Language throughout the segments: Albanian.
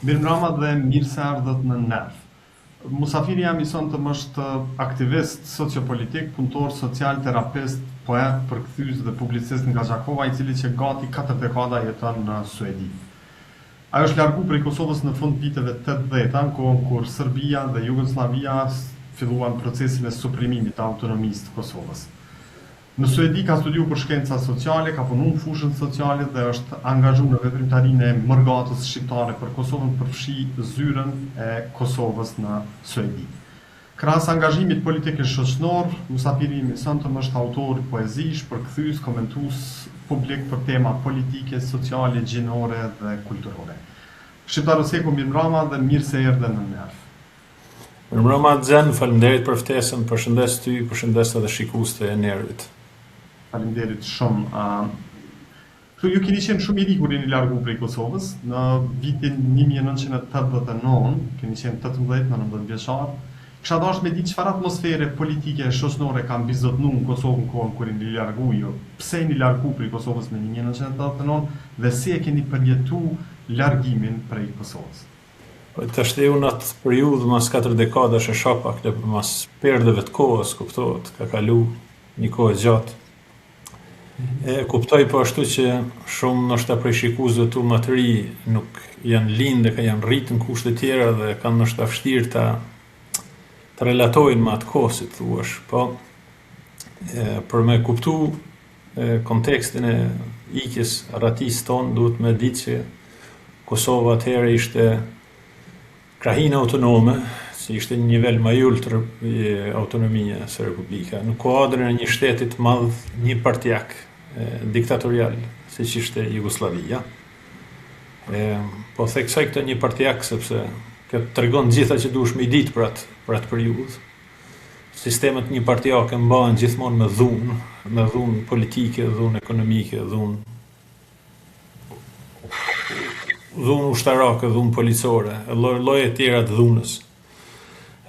Mirëmbrëma dhe mirë se ardhët në Nerv. Musafiri jam i sonte është aktivist sociopolitik, punëtor social, terapist, poet, përkthyes dhe publicist nga Gjakova, i cili që gati 4 dekada jeton në Suedi. Ajo është largu prej Kosovës në fund viteve 80-ta, në kohën kur Serbia dhe Jugoslavia filluan procesin e suprimimit të autonomisë të Kosovës. Në Suedi ka studiu për shkenca sociale, ka punu në fushën sociale dhe është angazhu në veprimtarinë e mërgatës shqiptare për Kosovën përfshi zyrën e Kosovës në Suedi. Krahas angazhimit politik e shoqëror, Musafiri i sonte është autor poezish, përkthyes, komentues publik për tema politike, sociale, gjinore dhe kulturore. Shqiptar Oseku, mirëmbrëma dhe mirë se erdhe në Nerv. Mirëmbrëma Xhen, faleminderit për ftesën, përshëndes ty, përshëndes edhe shikuesit e Nervit. Faleminderit shumë. Ju keni qenë shumë i ri kur jeni largu prej Kosovës, në vitin 1989, keni qenë 18-19 vjeçar. Kisha dashur me ditë çfarë atmosfere politike e shoqërore ka mbizotnuar në Kosovë në kohën kur jeni largu ju. Pse jeni largu prej Kosovës në 1989 dhe si e keni përjetuar largimin prej Kosovës? Të shteu në atë periudhë mas 4 dekadash e shapak, mas perdeve të kohës, kuptohet, ka kalu një kohë gjatë. Kuptoj po ashtu që shumë ndoshta prej shikuesve tu më të ri nuk janë lindë, ka janë rritë në kushte tjera dhe kanë ndoshta vështirë të relatojnë me atë kohë, si thuash, po për me kuptu kontekstin e ikjes ratis tonë, duhet me ditë që Kosova atëherë ishte krahinë autonome, që ishte një nivel më i ultër i autonomia së Republika, në kuadrën e një shtetit madh, një partijak diktatorial, si që ishte Jugoslavia. Po theksoj këtë një partijak sepse këtë tregon gjitha që duhesh me i ditë për atë periudhë. Sistemet një partijake mbahen gjithmonë me dhunë politike, dhunë ekonomike, dhunë ushtarake, dhunë policore, lloje tjera të dhunës.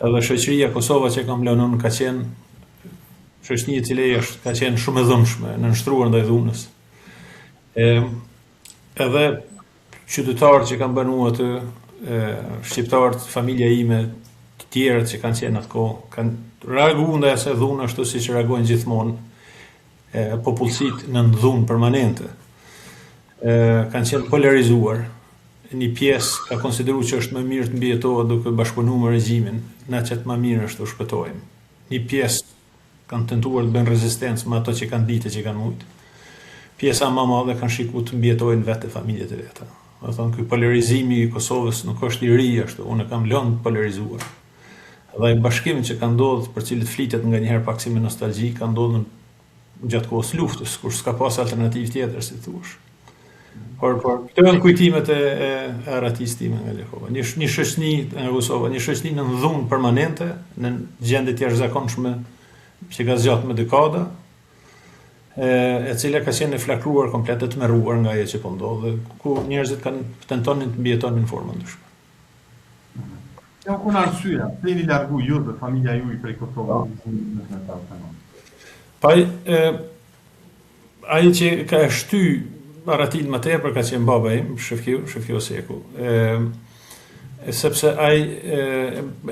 Edhe shoqëria Kosova që kam lënë ka qenë shoqëri e cila ka qenë shumë e dhunshme, në nështruar ndaj dhunës. Edhe qytetarët që kanë banuar aty, shqiptarët, familja ime, të tjerët që kanë qenë atë kohë, kanë reaguar ndaj asaj dhunë ashtu siç reagojnë gjithmonë popullsitë në dhunë permanente. Kanë qenë polarizuar. Një pjesë ka konsideruar që është më mirë të mbijetohet duke bashkëpunuar me regjimin, na që më mirë është të shpëtojmë. Një pjesë kanë tentuar të bëjnë rezistencë me ato që kanë ditë që kanë mujtë. Pjesa më e madhe kanë shikuar të mbijetojnë vetë familjet e veta. Do thonë ky polarizimi i Kosovës nuk është i ri ashtu, unë kam lënë të polarizuar. Dhe ai bashkim që ka ndodhur, për cilët flitet nganjëherë pak si me nostalgji, ka ndodhur gjatë kohës luftës, kur s'ka pas alternativë tjetër, si thuash. Por këto janë kujtimet e ratis time nga Gjakova. Një shoqëni nga Kosova, një shoqëni në dhunë permanente, në gjendje të jashtëzakonshme që ka zgjatur me dekada, e cila ka qenë e flakruar komplet e tmerruar nga ajo që po ndodh, ku njerëzit kanë tentonin të mbijetonin në forma ndryshme. Ja ku na arsyeja, pse jeni largu ju dhe familja juaj prej Kosovës në 1989? Ai që ka shty aratin më tepër ka qenë baba im, Shefki Oseku. Sepse ai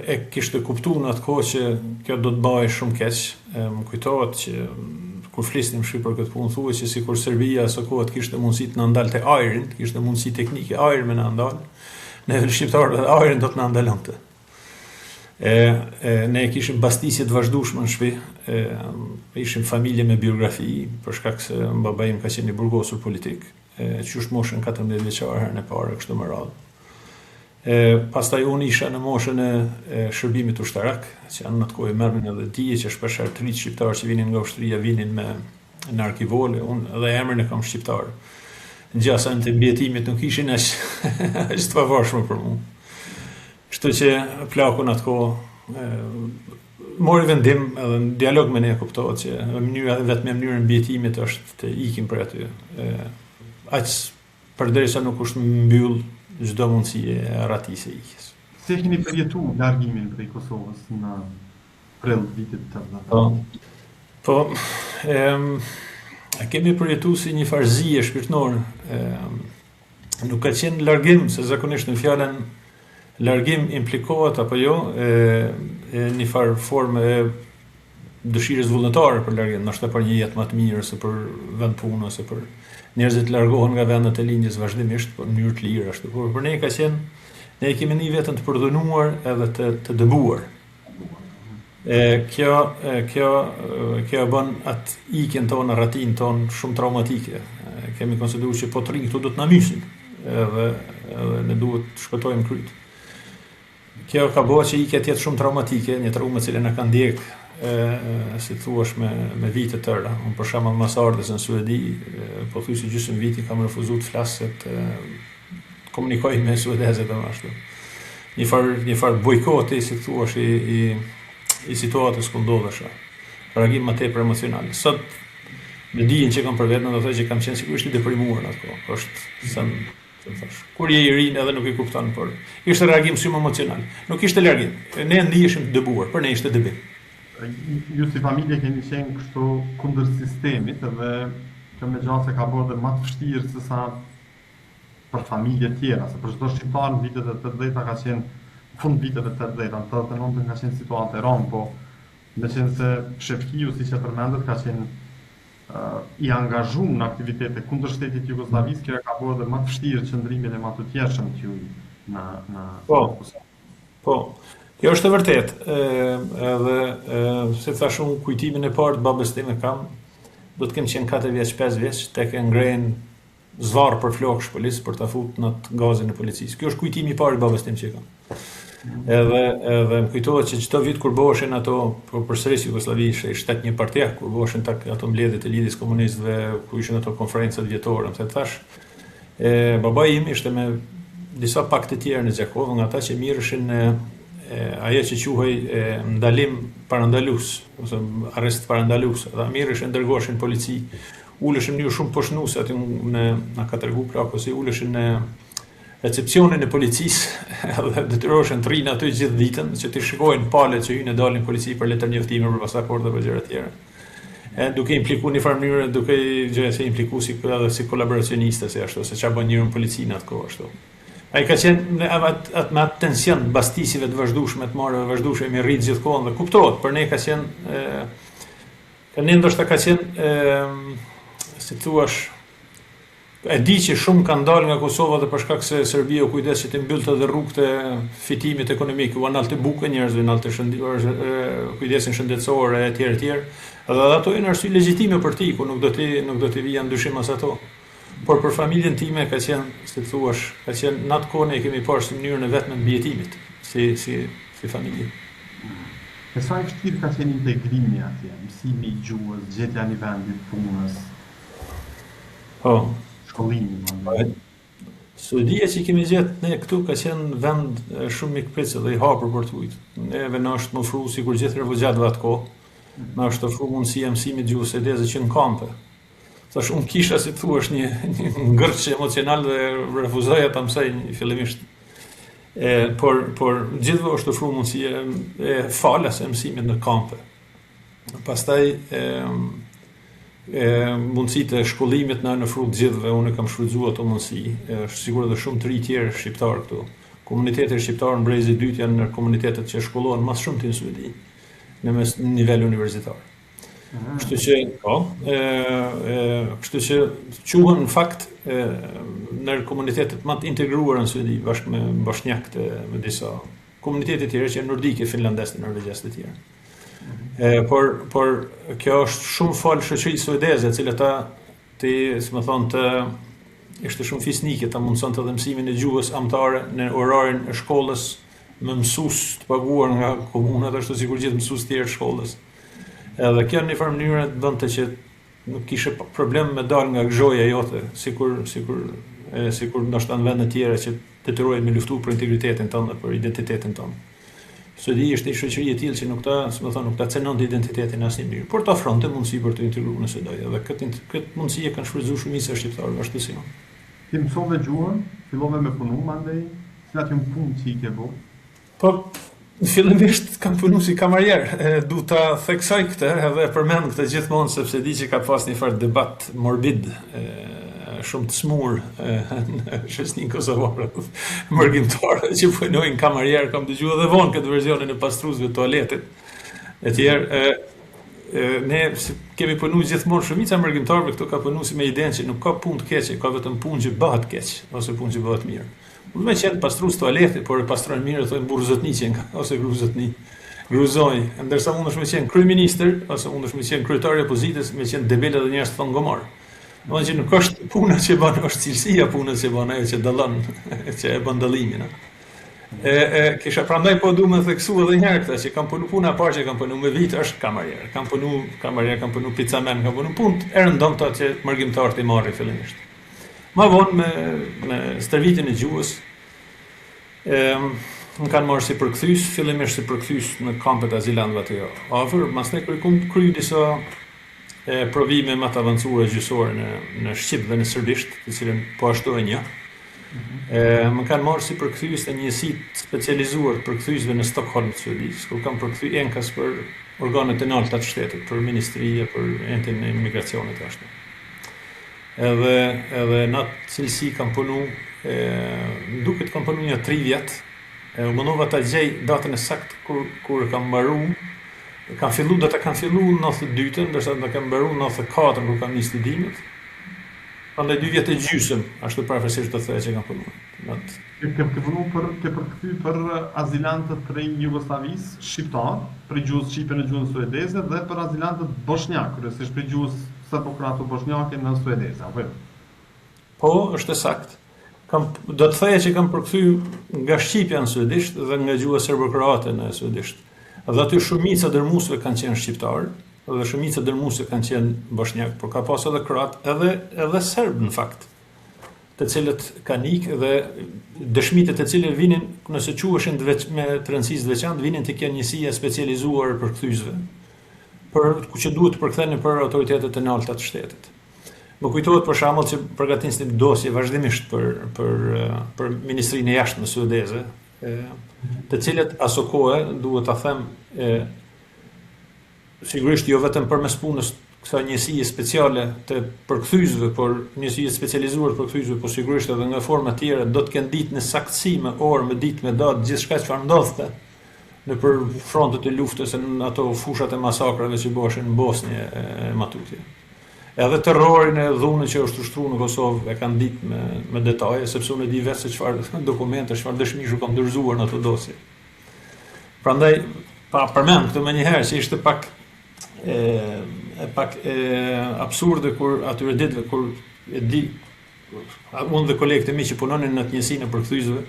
e kishte kuptuar në atë kohë që kjo do të bëhej shumë keq. Më kujtohet që kur flisnim për këtë punë thuhet që sikur Serbia së kohët kishte mundësi të na ndalte ajrin, kishte mundësi teknike ajri me na ndal, ne shqiptarët ajrin do të na ndalonte. Ne kishim bastisje të vazhdueshme në shtëpi, ishim familje me biografi, për shkak se baba im ka qenë i burgosur politik, qysh moshën 14 vjeçare herën e parë kështu me radhë. Pastaj unë isha në moshën e shërbimit ushtarak, që janë në atë kohë merrnin edhe dije që shpeshherë të rritë shqiptarë që vinin nga ushtria vinin në arkivole, unë edhe emrin e kam shqiptar. Gjasa të mbjetimit nuk ishin aq të pavarshme për mua. Kështu që plaku në atë kohë mori vendim edhe në dialog me ne kuptohet që vetëm mënyrën mbjetimit është të ikim për aty. Aq përderisa nuk është mbyll çdo mundësi e ratisë e ikjes. Si keni përjetuar largimin prej Kosovës në prill vitit 80? Po, kemi përjetuar si një farëzie shpirtërore. nuk ka qenë largim, se zakonisht në fjalën largim implikohet apo jo një farë formë e dëshirës vullnetare për largim, ndoshta për një jetë më të mirë, ose për vend punë, ose për njerëzit largohen nga vendet e lindjes vazhdimisht në mënyrë të lirë ashtu. Por për ne ka qenë, ne kemi një veten të përdhunuar edhe të dëbuar. Kjo bën atë ikjen tonë, rratin tonë shumë traumatike. Kemi konsideruar që po të rinj këtu do të na mysin, edhe ne duhet të shpëtojmë kryt. Kjo ka bërë që ikja të jetë shumë traumatike, një traumë që na ka ndjek si thuash me vite të tëra. Unë për shembull mas ardhes në Suedi, po thuaj se gjysmë viti kam refuzuar të flas se të komunikoj me suedezët ashtu. Një farë bojkoti, si thuash, i situatës ku ndodhesha. Reagim më tepër emocional. Sot me dijen që kam për veten, do të thotë që kam qenë sigurisht i deprimuar atë. Është sa thash. Kur je i rinj edhe nuk e kupton, por ishte reagim shumë emocional. Nuk ishte largim. Ne ndiheshim të dëbuar, për ne ishte dëbim. Ju si familje keni qenë kështu kundër sistemit, edhe kjo me gjatë se ka bërë dhe më të vështirë se sa për familje tjera, se për çdo shqiptar në vitet e 80-ta ka qenë, fund viteve të 80-ta, në 89-tën ka qenë situatë e rëndë, po me qenë se Shefkiu, siç e përmendet, ka qenë i angazhuar në aktivitete kundër shtetit jugosllavisë, kjo ka bërë dhe më të vështirë qëndrimin e më të tjershëm të juaj në Po. Kjo është e vërtet, edhe se thash unë kujtimin e parë të babës time kam, do të kem qenë 4 vjeç, 5 vjeç, tek e ngren zvarr për flokësh policë për ta futur në gazin e policisë. Kjo është kujtimi i parë i babës time që kam. Edhe më kujtohet që çdo vit kur bëheshin ato përsërisje Jugosllavi, ishte shtet një parti, kur bëheshin ato mbledhjet e lidhjes komunistëve, ku ishin ato konferencat vjetore, më thash, babai im ishte me disa pak të tjerë në Gjakovë, nga ata që mirëshin ajo që quhej ndalim parandalus, ose arrest parandalus, ata mirëshin, dërgoheshin polici, uleshin në shumë poshnuese aty na ka tregu praku si uleshin në recepcionin e policisë, edhe detyroheshin të rinë aty gjithë ditën, që të shikojnë palët që hyjnë e dalin polici për letër njoftime, për pasaportë dhe gjëra të tjera. Duke implikuar në farë mënyrë, duke implikuar si kolaboracioniste, se ashtu, se çfarë bën njëri në policinë atë kohë ashtu. Ai ka qenë me atë tension bastisive të vazhdueshme, të marrë vazhdueshme me rrit gjithkohën dhe kuptohet, për ne ka qenë ndoshta ka qenë si thuash, e di që shumë kanë dalë nga Kosova dhe për shkak se Serbia u kujdes që të mbyllte edhe rrugët e fitimit ekonomik, u analte buke njerëzve, analte kujdesin shëndetësore e tjerë. Edhe ato janë arsye legjitime për ti, ku nuk do të vijë ndryshim as ato. Por për familjen time ka qenë, si thuash, ka qenë në atë kohë ne kemi parë si mënyrën e vetme mbijetimit, si familje. E sa i vështirë ka qenë integrimi atje, mësimi i gjuhës, gjetja një vendit punës, shkollimi. Suedia që kemi gjetë ne këtu ka qenë vend shumë mikpritse dhe i hapur për të ujtë. Neve na është më ofruar sikur gjithë refugjatëve atë kohë, na është ofruar mundësia mësimit gjuhës suedeze që në kampe. Thash, unë kisha, si thuash, një ngërç emocional dhe refuzoja ta mësoj fillimisht. Por gjithve është ofruar mundësia e falas e mësimit në kampe. Pastaj mundësitë e shkollimit na në ofruar gjithve, unë kam shfrytzuar ato mundësi. Është sigur edhe shumë të ri tjerë shqiptar këtu. Komunitetet shqiptar në Brezi 2 janë në komunitetet që shkollohen më shumë në Suedi, në nivel universitar. Kështu që quhen në fakt në komunitetet më të integruara në Suedi, bashkë me bosnjakët, me disa komunitete të tjera që janë nordike, finlandese, norvegjase të tjera. Por kjo është shumë falë shoqëri suedeze, e cila ishte shumë fisnike, ta mundësonte edhe mësimin e gjuhës amtare në orarin e shkollës, me mësues të paguar nga komunat, ashtu sikur gjithë mësues të tjerë të shkollës. Edhe kjo në një farë mënyrë bënte që nuk kishe problem me dal nga gëzhoja jote, sikur ndoshta në vende të tjera që detyrohet me luftu për integritetin tonë dhe për identitetin tonë. Suedi është një shoqëri e tillë që nuk ta cenonte identitetin asnjë mënyrë, por të ofronte mundësi për të integruar në Suedi, dhe këtë mundësi e kanë shfrytzuar shumica e shqiptarëve ashtu si unë. Ti mësove gjuhën, fillove me punu mandej, cilat janë punë që i ke bërë? Po, fillimisht kam punu si kamarier, du ta theksoj këtë edhe përmend këtë gjithmonë sepse di që ka pas një farë debat morbid shumë të smur në shoqërinë kosovare, mërgjimtarë që punojnë kamarier, kam dëgjuar edhe vonë këtë versionin e pastruesve të toaletit. E tjerë, ne kemi punu gjithmonë shumica e mërgjimtarëve këto ka punu si me idenë që nuk ka punë të keqe, ka vetëm punë që bëhet keq, ose punë që bëhet mirë. Unë me qenë pastrues toaletit, por e pastrojnë mirë, thonë burruzotni ose gruzotni. Gruzoj, ndërsa mund është me qenë kryeministër, ose mund është me qenë kryetari i opozitës, me qenë debela dhe njerëz thonë gomar. Domethënë që nuk është puna që bën, është cilësia punës që bën ajo që dallon, që e bën dallimin. Kisha prandaj po duam të theksu edhe një herë këtë që kam punu puna e parë që kam punu me vit është kamarier. Kam punu picamen, kam punu punë e rëndomta që mërgjimtarët i marrin fillimisht. Ma vonë me stërvitin e gjuhës, më kanë marrë si përkthyes, fillimisht si përkthyes në kampet azilantëve aty afër, pastaj kry disa provime më të avancuara gjyqësore në shqip dhe në serbisht, të cilën po ashtu e njoh. Më kanë marrë si përkthyes të njësitë specializuar përkthyesve në Stockholm të Suedisë, kur kam përkthy enkas për organet e larta të shtetit, për ministrie, për entin e imigracionit ashtu. Edhe në atë cilësi kam punu, duket kam punu një 3 vjet. U mundova ta gjej datën e saktë kur kam mbaru. Data kam fillu në 92-ën, ndërsa do kam mbaru në 94 kur kam nisë studimet. Prandaj 2 vjet e gjysmë, ashtu parafërsisht të thëjë që kam punuar. Ke punu ke përkthy për azilantët prej Jugosllavisë shqiptar, për gjuhës shqipe në gjuhën suedeze dhe për azilantët bosnjak, kryesisht për gjuhës serbokrato-bosnjake në suedeze, apo jo? Po, është saktë. Do të thëjë që kam përkthy nga shqipja në suedisht dhe nga gjuha serbokroate në suedisht. Dhe aty shumica dërmuesve kanë qenë shqiptarë, dhe shumica dërmuesve kanë qenë bosnjak, por ka pas edhe kroat, edhe serb në fakt, të cilët kanë ikë dhe dëshmitë të cilët vinin, nëse quheshin me të rëndësisë të veçantë, vinin të kenë njësia specializuar për përkthyesve, që duhet të përkthehen për autoritetet e larta të shtetit. Më kujtohet për shembull që përgatisin dosje vazhdimisht për Ministrinë e Jashtme suedeze, të cilët aso kohë duhet ta them sigurisht jo vetëm përmes punës kësaj njësie speciale të përkthyesve, por njësie specializuar të përkthyesve, por sigurisht edhe nga forma të tjera do të kenë ditë në saktësi, me orë, me ditë, me datë, gjithçka çfarë ndodhte në për frontet e luftës e në ato fushat e masakrave që bëheshin në Bosnjë e Matutje. Edhe terrorin e dhunën që është ushtruar në Kosovë e kanë ditë me detaje, sepse unë di vetë se çfarë dokumente, çfarë dëshmish u kam dorëzuar në ato dosje. Prandaj përmend këtë më një herë që ishte pak absurde kur atyre ditëve kur e di unë dhe kolegët e mi që punonin në të njësinë e përkthyesve,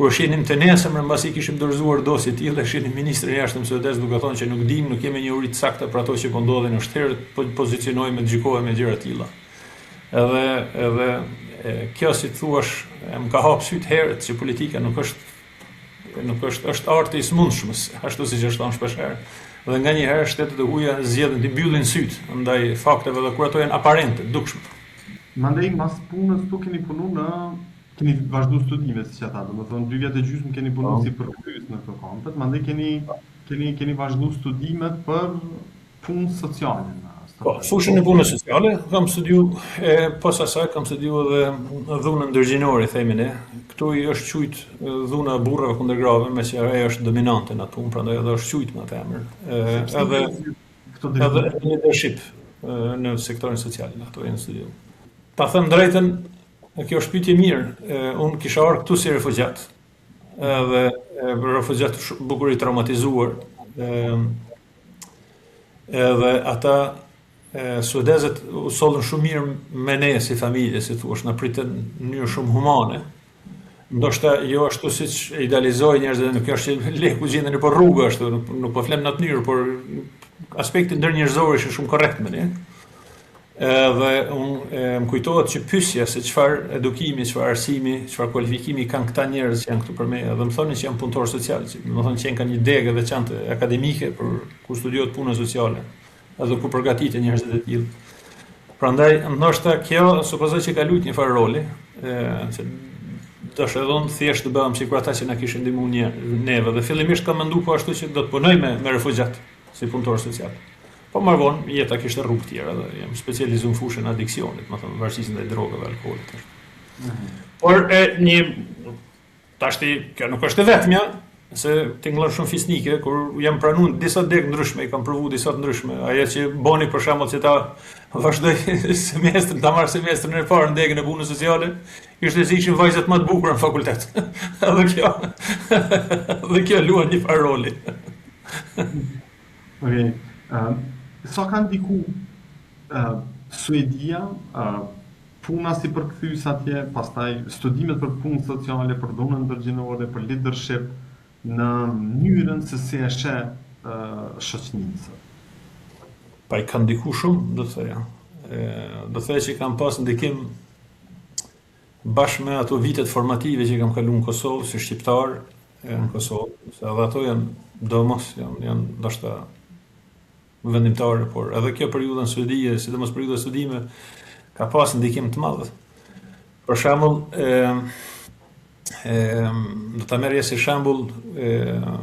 kur shihnim të nesër mbasi kishim dorëzuar dosje të tilla, shihnim ministrin e jashtëm suedez duke thonë që nuk dim, nuk kemi një uri të saktë për ato që po ndodhin në shtëri, po pozicionohemi, gjykohemi me gjëra të tilla. Edhe kjo si thuash, më ka hapur syt herët që politika nuk është arti i smundshmës, ashtu siç është thënë shpesh herë. Dhe nganjëherë shtetet e huaja zgjedhin të mbyllin syt ndaj fakteve dhe kur ato janë aparente, dukshme. Mandej mas punës tu keni keni vazhdu studime, siç ata, domethënë 2 vjet e gjysmë keni punuar si përkthyes në këto kampet, mandej keni vazhdu studimet për punë sociale. Po, fushën e punës sociale, kam studiuar, pas asaj kam studiuar edhe dhunën ndërgjinore, themi ne. Këtu i është quajt dhuna e burrave kundër grave, me që ajo është dominante në atë punë, prandaj edhe është quajt me atë emër. Edhe leadership në sektorin social, ato janë studiuar. Ta them drejtën, kjo është pyetje mirë. Unë kisha ardhur këtu si refugjat. Edhe refugjat bukur i traumatizuar. Edhe ata suedezët u sollën shumë mirë me ne si familje, si thua, na pritën në mënyrë shumë humane. Ndoshta jo ashtu siç e idealizoi njerëzit, nuk është që leku gjenden nëpër rrugë ashtu, nuk po flem në atë mënyrë, por aspekti ndërnjerëzor është shumë korrekt me ne. Dhe më kujtohet që pyesja se çfarë edukimi, çfarë arsimi, çfarë kualifikimi kanë këta njerëz që janë këtu për me, dhe më thonin që janë punëtor social, domethënë që kanë një degë veçantë akademike për ku studiohet puna sociale, edhe ku përgatiten njerëzit e tillë. Prandaj ndoshta kjo supozoj që ka luajtur një farë roli, se tash edhe unë thjesht të bëhem sikur ata që na kishin ndihmuar neve, dhe fillimisht kam menduar po ashtu që do të punoj me refugjat si punëtor social. Po më vonë jeta kishte rrugë tjera dhe jam specializuar në fushën e adiksionit, më thënë varësisë ndaj drogave dhe alkoolit. Por tashti kjo nuk është e vetmja, se tingëllon shumë fisnike, kur jam pranuar disa degë ndryshme, i kam provu disa të ndryshme. Ajo që boni për shembull që ta vazhdoj semestrin, ta marr semestrin e parë në degën e punës sociale, ishte si ishin vajzat më të bukura në fakultet. Edhe kjo luan një farë roli. Okej. Sa ka ndiku Suedia, puna si përkthyes atje, pastaj studimet për punë sociale, për dhunën ndërgjinore, për leadership në mënyrën se si e sheh shoqërinë. Pa i ka ndiku shumë, do të thoja. Do të thoya që kam pas ndikim bashkë me ato vitet formative që kam kaluar në Kosovë si shqiptar në Kosovë, se edhe ato janë ndoshta vendimtare, por edhe kjo periudha në Suedi, sidomos periudha e studime, ka pas ndikim të madh. Për shembull, do ta merrja si shembull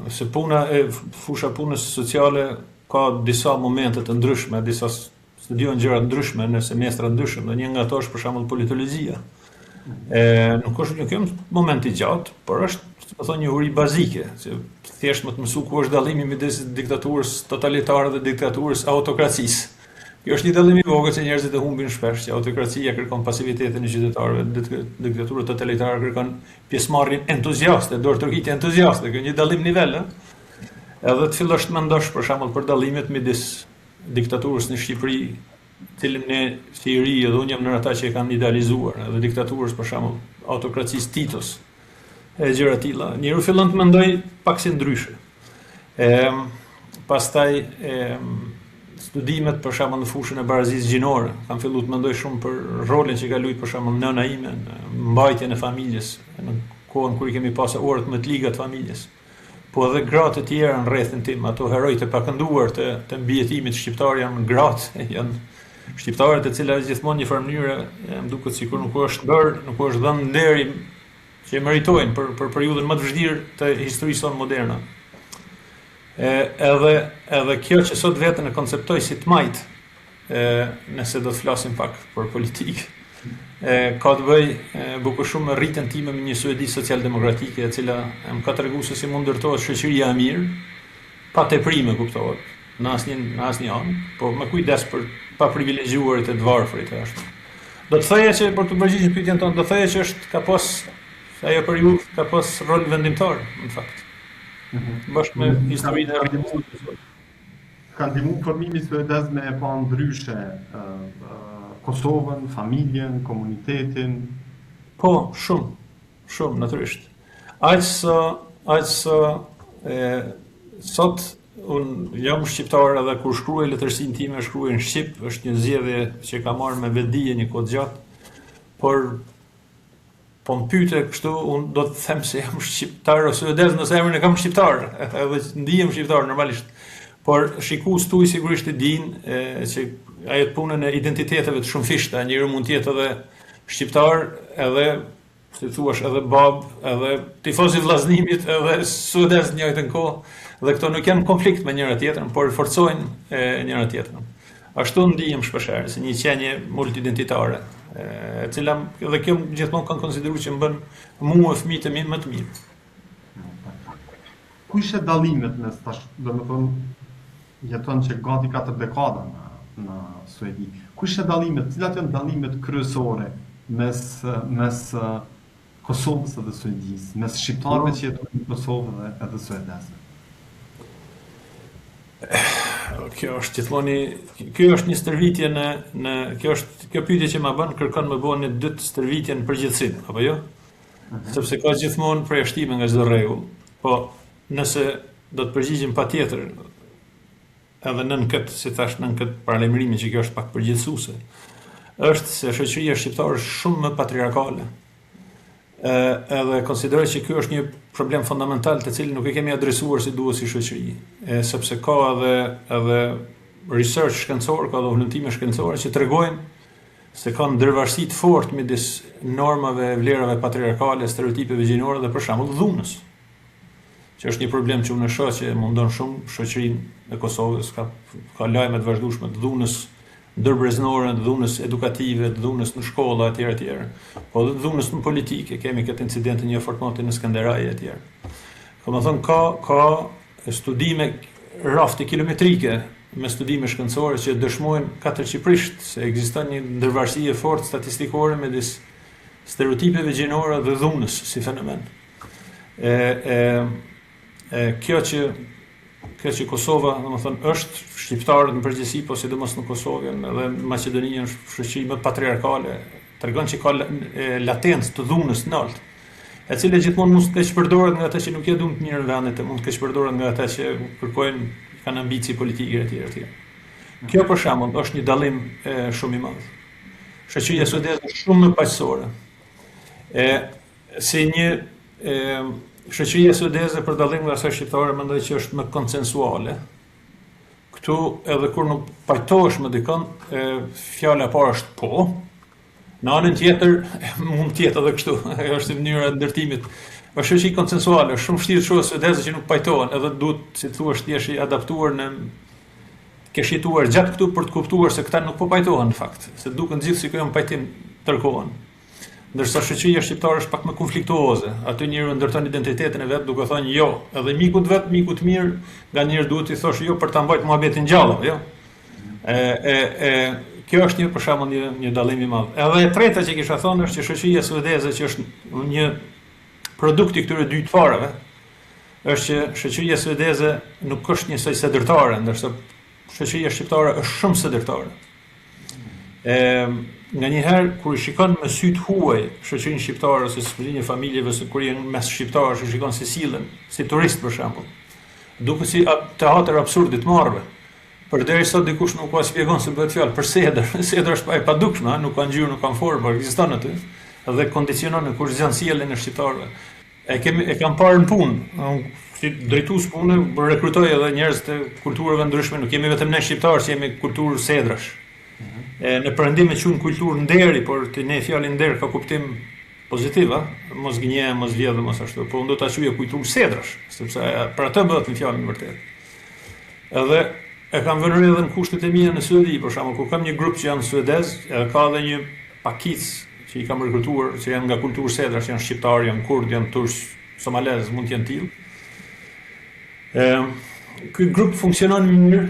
se fusha punës sociale ka disa momente të ndryshme, disa studion gjëra ndryshme në semestra ndryshme, dhe një nga ato është për shembull politologjia. Nuk është moment i gjatë, por është të thonë një uri bazike, që thjesht më të mësu ku është dallimi midis diktaturës totalitare dhe diktaturës autokracisë. Kjo është një dallim i vogël që njerëzit e humbin shpesh, që autokracia kërkon pasivitetin e qytetarëve, diktatura totalitare kërkon pjesëmarrjen entuziaste, dorëtërhiqje entuziaste, kjo një dallim nivele. Edhe të fillosh të mendosh për shembull për dallimet midis diktaturës në Shqipëri, cilën ne si i ri edhe unë jam në ata që e kanë idealizuar, edhe diktaturës për shembull autokracisë Titos, e gjëra të tilla. Njeriu fillon të mendoj pak si ndryshe. Pastaj studimet për shembull në fushën e barazisë gjinore, kam filluar të mendoj shumë për rolin që ka luajtur për shembull nëna ime në mbajtjen e familjes, në kohën kur I kemi pasur orët më të liga të familjes. Po edhe gratë të tjera në rrethin tim, ato herojtë e pakënduar të mbijetimit shqiptar janë gratë, janë shqiptarët e cilat gjithmonë një farë mënyre më duket sikur nuk është dhënë nderi që meritojnë për periudhën më të vështirë të historisë sonë moderne. Edhe kjo që sot vetën e konceptoj si të majtë, nëse do të flasim pak për politikë, ka të bëj bukur shumë me rritjen time me një Suedi social-demokratike, e cila më ka treguar se si mund ndërtohet shoqëria e mirë, pa teprime, kuptohet, në asnjë anë, po me kujdes për pa privilegjuarit e të varfërit ashtu. Do të thoya që për të përgjigjur pyetjen tonë, do të thoya që ka pas ajo periudhë ka pas rol vendimtar, në fakt. Bashkë me historinë e rritjes. Ka ndihmuar formimi suedez me e pa ndryshe Kosovën, familjen, komunitetin. Po, shumë natyrisht. Aq sa sot unë jam shqiptar edhe kur shkruaj letërsinë time shkruaj në shqip, është një zgjedhje që ka marrë me vetdije një kohë gjatë, por po më pyete kështu, unë do të them se jam shqiptar ose suedez nëse emrin e kam shqiptar, edhe ndihem shqiptar normalisht. Por shikues tuaj sigurisht e dinë që ajo punën e identiteteve të shumëfishta, njëri mund të jetë edhe shqiptar, edhe si thuash edhe bab, edhe tifoz I vllazënimit, edhe suedez në njëjtën kohë, dhe këto nuk janë konflikt me njëra tjetrën, por forcojnë njëra tjetrën. Ashtu ndihem shpeshherë si një qenie multiidentitare, e cila edhe kjo gjithmonë kanë konsideruar që më bën mua e fëmijët e mi më të mirë. Ku ishe dallimet mes tash, domethënë jeton që gati 4 dekada në Suedi. Ku ishe dallimet, cilat janë dallimet kryesore mes Kosovës dhe Suedisë, mes shqiptarëve që jetojnë në Kosovë edhe suedezëve? Kjo është një stërvitje kjo pyetje që ma bën kërkon më bëni dytë stërvitje në përgjithësi, apo jo? Sepse ka gjithmonë përjashtime nga çdo rregull. Po nëse do të përgjigjem patjetër edhe nën këtë, si thash, nën këtë paralajmërimi që kjo është pak përgjithësuese, është se shoqëria shqiptare është shumë më patriarkale. Edhe konsideroj që ky është një problem fundamental të cilin nuk e kemi adresuar si duhet si shoqëri, sepse ka edhe research shkencor, ka edhe vullnetime shkencore që tregojnë se ka ndërvarësi të fortë midis normave, vlerave patriarkale, stereotipeve gjinore dhe për shembull dhunës. që është një problem që unë shoh që mundon shumë shoqërinë e Kosovës, ka lajme të vazhdueshme të dhunës ndërbreznore, të dhunës edukative, të dhunës në shkolla etj. Po dhe të dhunës në politike, kemi këtë incident një fortnati në Skënderaj etj. Domethënë ka studime rafte kilometrike me studime shkencore që dëshmojnë katërshqipërisht se ekziston një ndërvarësi e fortë statistikore midis stereotipeve gjinore dhe dhunës si fenomen. Kjo që Kosova, domethënë, është shqiptarët në përgjithësi, po sidomos në Kosovë edhe në Maqedoni është shoqëri më patriarkale, tregon që ka latencë të dhunës në lart, e cila gjithmonë mund të keq përdoret nga ata që nuk e duan të mirën e vendit, mund të keq përdoret nga ata që kërkojnë, kanë ambicie politike etj. Kjo për shembull është një dallim shumë i madh. Shoqëria suedeze është shumë më paqësore. Si një shoqëria suedeze për dallim nga asaj shqiptare mendoj që është më konsensuale. Këtu edhe kur nuk pajtohesh me dikon, fjala e parë është po. Në anën tjetër mund të jetë edhe kështu, ajo është mënyra e ndërtimit. Është shoqëri konsensuale, është shumë vështirë të shohësh suedeze që nuk pajtohen, edhe duhet, si thua, të jesh i adaptuar në ke shituar gjatë këtu për të kuptuar se këta nuk po pajtohen në fakt, se duken gjithë si kanë pajtim tërkohën. Ndërsa shoqëria shqiptare është pak më konfliktuoze. Aty njeriu ndërton identitetin e vet duke thënë jo, edhe miku të mirë, nganjëherë duhet i thosh jo për ta mbajtur muhabetin gjallë, jo. Kjo është një për shembull një dallim i madh. Edhe e treta që kisha thënë është që shoqëria suedeze që është një produkt i këtyre dy farave, është që shoqëria suedeze nuk është njësoj sedërtare, ndërsa shoqëria shqiptare është shumë sedërtare. Nganjëherë kur i shikon me sy të huaj shoqërinë shqiptare ose shoqërinë e familjeve ose kur janë mes shqiptarësh, i shikon se sillen si turist për shembull. Duket si teatër absurd i të marrëve. Përderisa dikush nuk ka shpjegon se bëhet fjalë për sedër. Sedër është e padukshme, nuk ka ngjyrë, nuk ka formë, por ekziston aty dhe kondicionon kur janë sjelljen e shqiptarëve. E kam parë në punë, si drejtues pune, rekrutoj edhe njerëz të kulturave ndryshme, nuk jemi vetëm ne shqiptarë që jemi kulturë sedrash. Në perëndim e quhen kulturë nderi, por të ne fjalën nder ka kuptim pozitiv, mos gënje, mos vjedhë, mos ashtu, po unë do ta quaj kulturë sedrash, sepse për atë bëhet në fjalën e vërtetë. Edhe e kam vënë edhe në kushtet e mia në Suedi, për shembull, ku kam një grup që janë suedez, edhe ka edhe një pakicë që i kam rekrutuar, që janë nga kulturë sedrash, janë shqiptarë, janë kurd, janë turq, somalez, mund të jenë tillë. Ky grup funksionon mirë,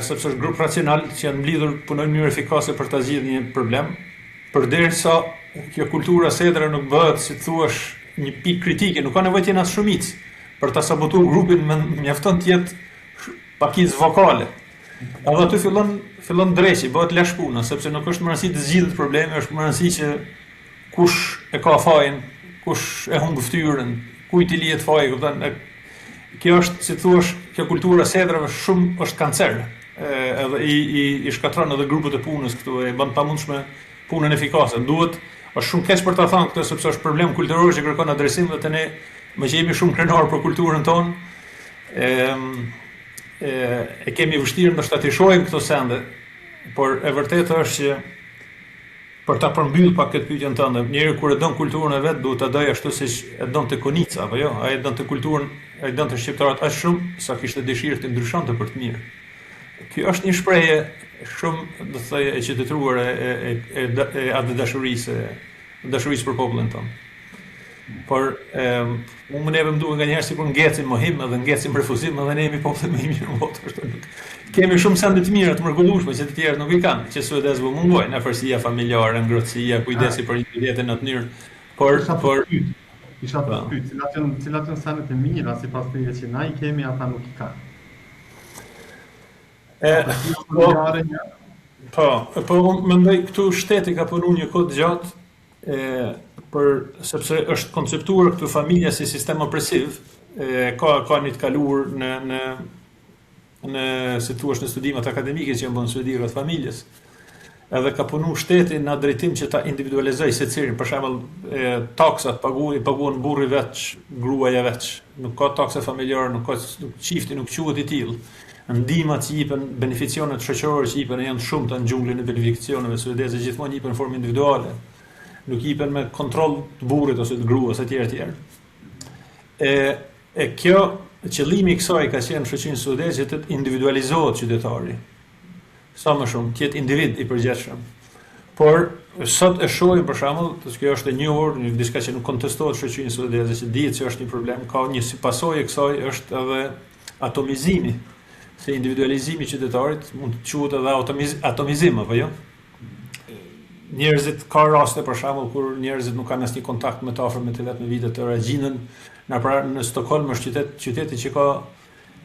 sepse është grup racional që janë mblidhur, punojnë në mënyrë efikase për ta zgjidhur një problem, përderisa kjo kultura sedra nuk bëhet, si thuash, një pikë kritike, nuk ka nevojë të jenë as shumicë për ta sabotuar grupin, mjafton të jetë pakicë vokale. Edhe aty fillon dreqi, bëhet lash puna, sepse nuk është më rëndësi të zgjidhet problemi, është më rëndësi që kush e ka fajin, kush e humb fytyrën, kujt i lihet faji, kupton? Kjo është, si thuash, kjo kultura sedrave shumë është kancer. Edhe i shkatron edhe grupet e punës këtu, e bën pamundshme punën efikase. Është shumë keq për ta thënë këtë sepse është problem kulturor që kërkon adresim dhe ne më që jemi shumë krenar për kulturën tonë. E kemi vështirë ndoshta të shohim këto sende, por e vërtetë është që për ta përmbyll pak këtë pyetjen tënde, njeriu kur e don kulturën e vet, duhet ta dojë ashtu siç e donte Konica, apo jo? Ai e donte kulturën, ai donte shqiptarët aq shumë sa kishte dëshirë të ndryshonte për të mirë. Kjo është një shprehje shumë, do të thojë, e qytetëruar e atë dashurisë për popullin tonë. Por unë neve më duhet nganjëherë sikur ngecim mohim edhe ngecim refuzim, edhe ne jemi popull më i mirë në botë. Kemi shumë sende të mira të mrekullueshme që të tjerët nuk i kanë, që suedezëve mungojnë, afërsia familjare, ngrohtësia, kujdesi për individin në atë mënyrë. Por isha të pyet, cilat janë sendet e mira sipas teje që na i kemi ata nuk i kanë. Po mendoj këtu shteti ka punuar një kohë gjatë, sepse është konceptuar këtu familja si sistem opresiv, ka një të kaluar në si thuash në studimet akademike që janë bën Suedi rreth familjes. Edhe ka punu shteti në drejtim që ta individualizoj secilin, për shembull taksat paguhen burri veç, gruaja veç. Nuk ka taksa familjare, nuk çifti nuk quhet i tillë. Ndihmat që jipen, beneficionet shoqërore që jipen janë shumë të në xhunglin e beneficioneve suedeze, gjithmonë jipen në formë individuale. Nuk jipen me kontroll të burrit ose të gruas etj. E kjo, qëllimi i kësaj ka qenë shoqërinë suedeze të individualizohet qytetari. Sa më shumë, të jetë individ i përgjithshëm. Por sot e shohim për shembull, kjo është e njohur, diçka që nuk kontestohet shoqërinë suedeze, që dihet se është një problem, ka një si pasojë e kësaj është edhe atomizimi, se individualizimi i qytetarit mund të quhet edhe atomizim, apo jo? Njerëzit ka raste për shembull kur njerëzit nuk kanë asnjë kontakt më të afërt me të vetë në vitet të tëra. Gjinën në Stockholm është qyteti që ka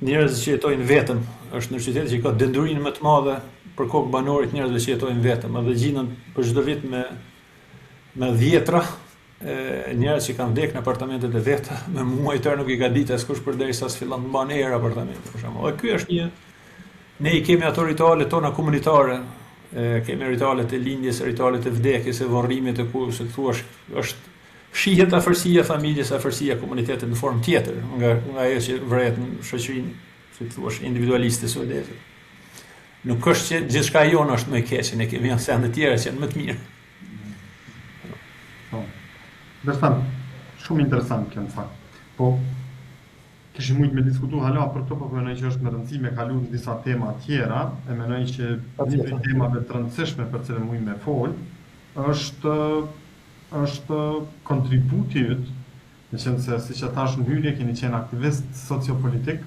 njerëz që jetojnë vetëm, është në qyteti që ka dendurinë më të madhe për kokë banorit njerëzve që jetojnë vetëm, edhe gjinën për çdo vit me dhjetra njerëz që kanë vdekur në apartamentet e veta, me muaj tërë nuk i ka ditë askush përderisa s'fillon të mban erë apartamentet për shembull. Dhe ky është ne i kemi ato ritualet tona komunitare, kemi ritualet e lindjes, ritualet e vdekjes, e varrimit, e ku se thuash është shihet afërsia familjes, afërsia komunitetit në formë tjetër nga ajo që vret në shoqërinë, si thuash, individualiste suedeze. Nuk është që gjithçka jonë është më e keqe, ne kemi sende të tjera që janë më të mirë. Dërsa, shumë interesant kjo në fakt. Po, kishim mujtë me diskutu hala për këto, po menoj që është me rëndësi me kalu në disa tema tjera, e menoj që një për temave të rëndësishme për cilë mujtë me folë, është kontributit, në qenë se si që thash në hyrje, keni qenë aktivist sociopolitik,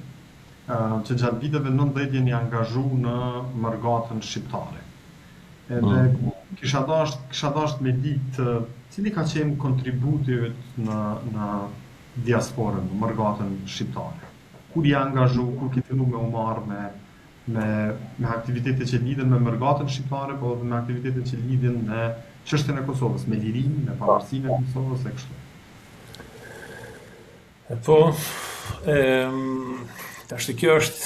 që gjatë viteve 90 jeni angazhu në mërgatën shqiptare. Edhe kisha dasht me ditë cili ka qenë kontributit në diasporën, në mërgatën shqiptare. Kur je angazhu, kur ke fillu me u marrë me aktivitetet që lidhen me mërgatën shqiptare, po dhe me aktivitetet që lidhen me çështjen e Kosovës, me lirinë, me pavarësinë e Kosovës e kështu. Po, tash kjo është,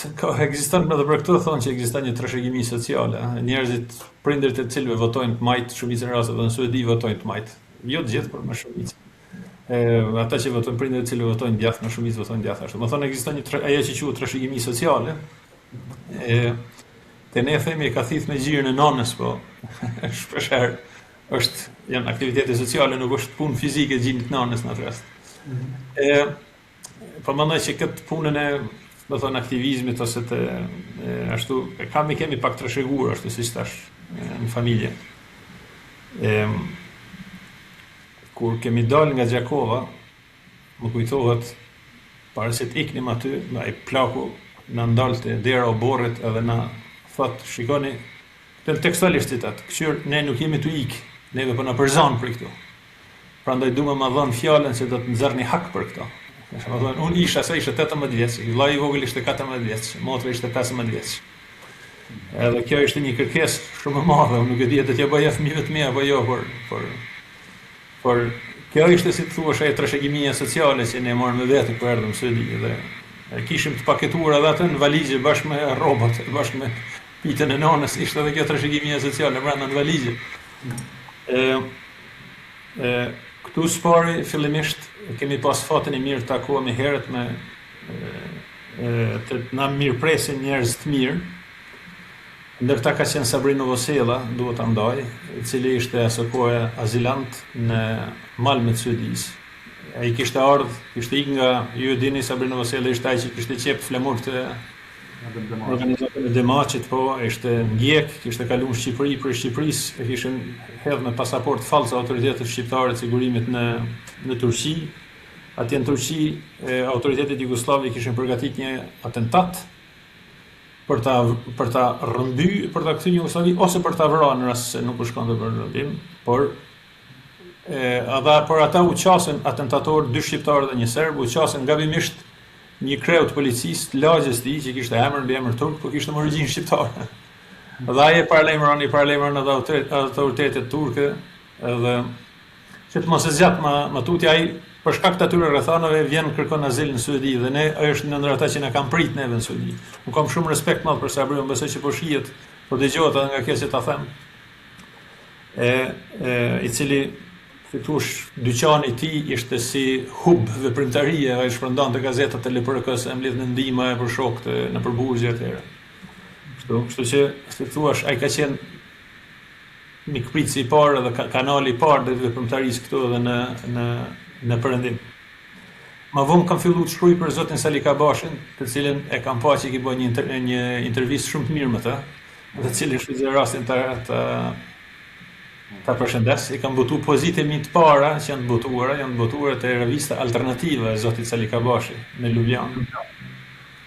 ekziston edhe për këto thonë që ekziston një trashëgimi sociale. Njerëzit, prindërit e cilëve votojnë të majt, shumicën e rasteve në Suedi votojnë të majt. Jo të gjithë, por më shumicë. Ata që votojnë prindërit e cilëve votojnë djathtë, më shumicë votojnë djathtë ashtu. Do thonë ekziston ajo që quhet trashëgimi sociale. Te ne themi e ka thith me gjirën e nanës, po shpeshherë janë aktivitete sociale, nuk është punë fizike gjinit nanës në atë rast. Po mendoj që këtë punën e, do thonë, aktivizmit ose të ashtu kemi pak trashëguar ashtu siç thash në familje. Kur kemi dalë nga Gjakova, më kujtohet para se të iknim aty, ai plaku na ndalte dera o borrit edhe na thot, shikoni, tekstualisht citat, këshir ne nuk jemi të ikë, neve po na përzon për këto. Prandaj duam ma dhënë fjalën se do të nxjerrni hak për këto. Unë isha 18 vjeç, vllai i vogël ishte 14 vjeç, motra ishte 15 vjeç. Edhe kjo ishte një kërkesë shumë e madhe, unë nuk e di të t'ja bëja fëmijëve të mi apo jo, por kjo ishte si të thuash ajo trashëgimia sociale që ne morëm me vete kur erdhëm në Suedi dhe kishim të paketuar edhe atë në valizhe bashkë me rrobat, bashkë me pitën e nanës, ishte edhe kjo trashëgimia sociale brenda në valizhe. Këtu spari fillimisht kemi pas fatin e mirë të takohemi herët me të na mirëpresin njerëz të mirë. Ndërta ka qenë Sabrino Vosella, duhet ta ndaj, i cili ishte asaj kohe azilant në Malmö të Suedisë. Ai kishte ardhur, kishte ikë nga, ju e dini, Sabrino Vosella ishte ai që kishte qep flamur të organizatën e Demaqit, po, ishte ndjek, kishte kaluar në Shqipëri, për Shqipërisë, e kishin hedhur me pasaport fals autoritetet shqiptare të sigurimit në Turqi. Atje në Turqi, autoritetet jugosllav kishin përgatitur një atentat për ta rrëmby, për ta kthyer në Jugosllavi ose për ta vrarë në rast se nuk u shkonte për rrëmbim, por ata u qasen atentatorë, 2 shqiptarë dhe 1 serb, u qasen gabimisht një kreu të policisë të lagjes të tij që kishte emër mbi emër turk, por kishte origjinë shqiptare. Dhe ai e paralajmëron edhe autoritetet turke, edhe që të mos e zgjat më tutje, ai për shkak të atyre rrethanave vjen kërkon azil në Suedi dhe ne është ndër ata që na kanë prit neve në Suedi. Unë kam shumë respekt madh për Sabrin, besoj që po shihet, po dëgjohet edhe nga kjo që ta them. I cili fitush dyqani i tij ishte si hub veprimtarie, ai shpërndante gazetat e LPRK-s, e mbledhte ndihmë për shokët në përburgje të tjera. Kështu që si thuash, ai ka qenë mikpritësi i parë dhe kanali i parë të veprimtarisë këtu edhe në Perëndim. Ma vonë kam fillu të shkruaj për zotin Sali Kabashin, të cilën e kam pa që i bën një intervistë shumë të mirë me të, dhe cilin shfrytëzoj rastin ta përshëndes. I kam botu pozite mi të para që janë të botuara te revista Alternativa e zotit Sali Kabashi në Ljubljanë.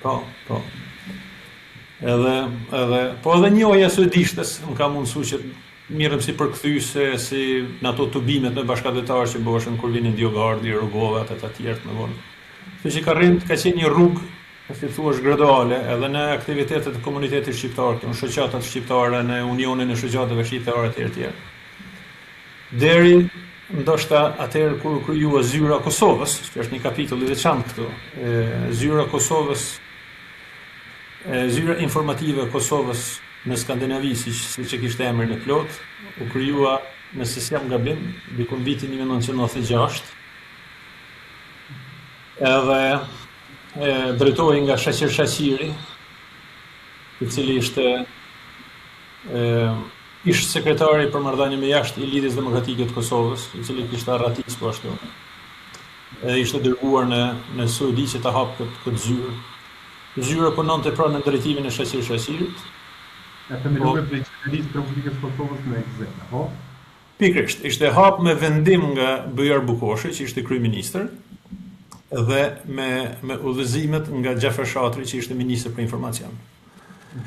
Po. Edhe njohja suedishtës më ka mundësu që mirëm si përkthyse, si në ato tubimet në bashkëdhetar që bëheshin kur vinin Diogardi, Rogovat e të tjerë më vonë. Kështu që ka qenë një rrugë, si thua, graduale, edhe në aktivitetet e komunitetit shqiptar, në shoqatat shqiptare, në unionin e shoqatave shqiptare të tjerë. Deri ndoshta atëherë kur krijua Zyra e Kosovës, që është një kapitull i veçantë këtu. Zyra e Kosovës, Zyra informative e Kosovës në Skandinavi, siç e kishte emrin e plot, u krijua, nëse s'jam gabim, diku në vitin 1996. Edhe drejtohej nga Shaqir Shaqiri, i cili ishte ish sekretari për marrëdhënie me jashtë i Lidhjes Demokratike të Kosovës, i cili kishte arratis po ashtu. Edhe ishte dërguar në Suedi që ta hapë këtë zyrë. Zyra punonte pranë në drejtimin e Shaqir Shaqirit. E themeluar prej qeverisë Republikës së Kosovës në ekzem, apo? Pikërisht, ishte hap me vendim nga Bujar Bukoshi, që ishte kryeministër, dhe me udhëzimet nga Xhafer Shatri, që ishte ministër për informacion.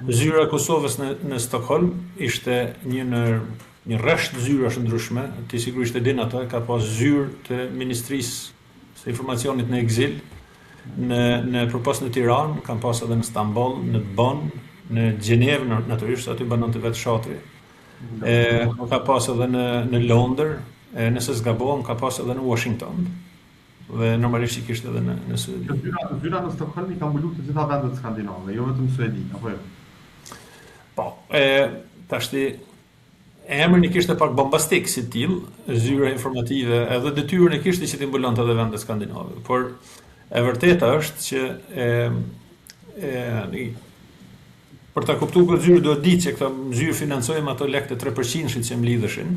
Zyra e Kosovës në Stockholm ishte një rresht zyrash ndryshme, ti sigurisht e din ato, ka pas zyrë të Ministrisë së Informacionit në ekzil, në përpas në Tiranë, kam pas edhe në Stamboll, në Bonn, në Gjenevë, natyrisht aty banonte vetë Shatri. Ka pas edhe në Londër, nëse s'gabon, ka pas edhe në Washington. Dhe normalisht i kishte edhe në Suedi. Zyra në Stockholm i ka mbuluar të gjitha vendet skandinave, jo vetëm Suedi, apo jo? Po, tashti emrin i kishte pak bombastik si till, zyra informative, edhe detyrën e kishte që t'i mbulonte edhe vendet skandinave. Por e vërteta është që për ta kuptuar këtë zyrë duhet ditë që këta zyrë financojmë ato lekë të 3% që mlidheshin.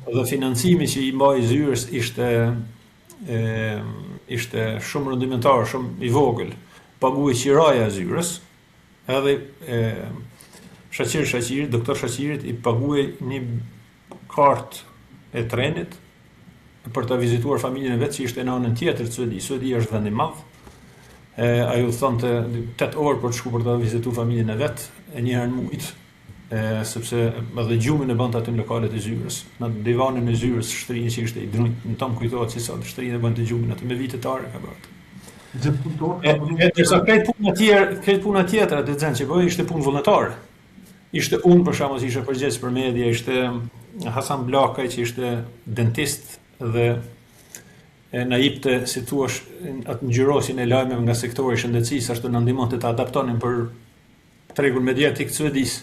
Dhe financimi që i mbaj zyrës ishte shumë rëndimentar, shumë i vogël. Paguaj qiraja e zyrës, edhe Shaqir Shaqirit, doktor Shaqirit i paguaj një kartë e trenit për ta vizituar familjen e vet që ishte në anën tjetër të Suedi. Suedi është vend i madh. Ajo thonte 8 orë për të shkuar për ta vizituar familjen e vet, një herë në muaj, sepse edhe gjumin e bënte aty në lokalet e zyrës. Në divanin e zyrës, shtërinë që ishte i drejt, në tom kujtohet si sot, shtërinë e bënte gjumin aty me vite të re ka bërë. Ndërsa këtë puna tjetër atë që bëj ishte punë vullnetare. Ishte unë për shembull që isha përgjegjës për media, ishte Hasan Bllakaj që ishte dentist dhe na jepte, si thua, atë ngjyrosin e lajmeve nga sektori i shëndetësisë, ashtu na ndihmonte të adaptonin për tregun mediatik të Suedisë.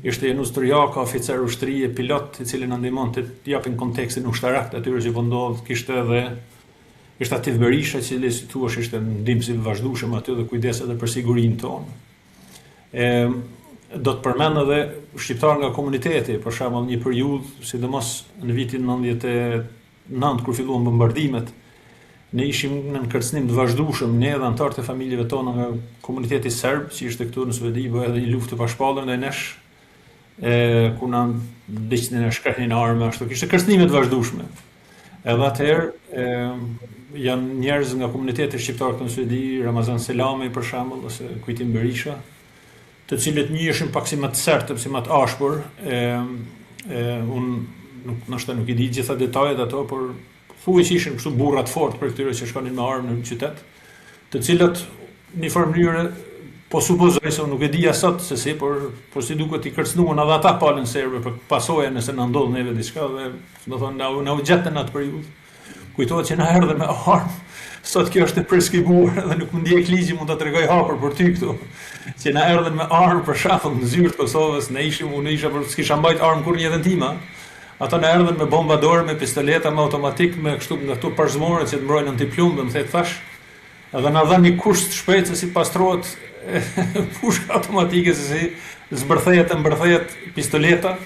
Ishte Janus Turjaka, oficer ushtrie, pilot, i cili na ndihmonte të japin kontekstin ushtarak të atyre që po ndodh. Ishte Atif Berisha, i cili, si thua, ishte ndihmësi i vazhdueshëm aty dhe kujdes edhe për sigurinë tonë. Do të përmend edhe shqiptar nga komuniteti, për shembull një periudhë, sidomos në vitin 99 kur filluan bombardimet, ne ishim në kërcënim të vazhdueshëm, ne dhe anëtarët e familjeve tona nga komuniteti serb, që ishte këtu në Suedi, bëhej edhe një luftë të pashpallur ndaj nesh, ku na ndiqnin e shkrehnin armë, ashtu kishte kërcënime të vazhdueshme. Edhe atëherë janë njerëz nga komuniteti shqiptar këtu në Suedi, Ramazan Selami për shembull, ose Kujtim Berisha, të cilët njiheshin pak si më të sertë, si më të ashpër. Unë nuk i di gjitha detajet ato, por thuaj që ishin kështu burra të fortë për këtyre që shkonin me armë në qytet, të cilët në një mënyrë po supozoj se unë nuk e di sot se si, por si duket i kërcënuan edhe ata palën serbe për pasojë nëse na ndodh neve diçka dhe do thonë na u gjetën në atë periudhë. Kujtohet që na erdhe me armë. Sot kjo është e preskribuar dhe nuk më ndjek ligji mund ta tregoj hapur për ty këtu. Që na erdhen me armë për shembull në zyrë të Kosovës, unë isha për s'kisha mbajt armë kur një jetën time. Ata na erdhen me bomba dorë, me pistoleta, me automatik, me kështu nga këto parzmore që të mbrojnë antiplumbë, më thet thash. Edhe na dhanë një kurs të shpejtë se si pastrohet pushka automatike, se si mbërthehet pistoleta.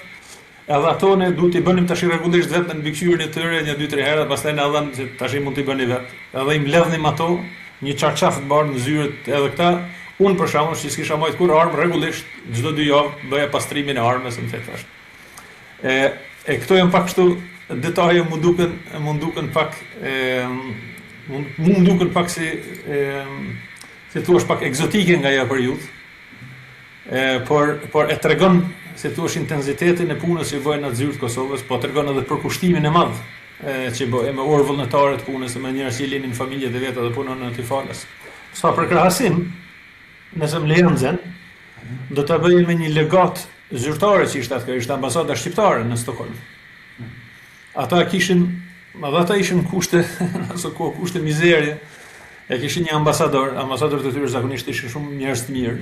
edhe ato ne duhet t'i bënim tash rregullisht vetë në mbikëqyrjen e tyre një 2-3 herë, pastaj na dhanë se tash mund t'i bëni vetë. Edhe i mbledhnim ato një çarçaf të bardhë në zyrët edhe këta. Unë për shembull, që s'kisha marrë kur armë rregullisht çdo 2 javë bëja pastrimin e armës në fakt tash. E këto janë pak kështu detaje mu duken pak mu duken pak si thua pak egzotike nga ajo periudhë. Por e tregon se thua intensitetin e punës që bëjnë në zyrët Kosovës, po tregon edhe për kushtimin e madh që bëjnë me orë vullnetare të punës, me njerëz që linin familjet e veta dhe punën në Tifalas. Sa për krahasim, nëse më lejon zen, do ta bëjmë me një legat zyrtare që ishte ambasada shqiptare në Stockholm. Ata ishin kushte, kushte mizerie. E kishin një ambasador të tyre zakonisht ishin shumë njerëz të mirë.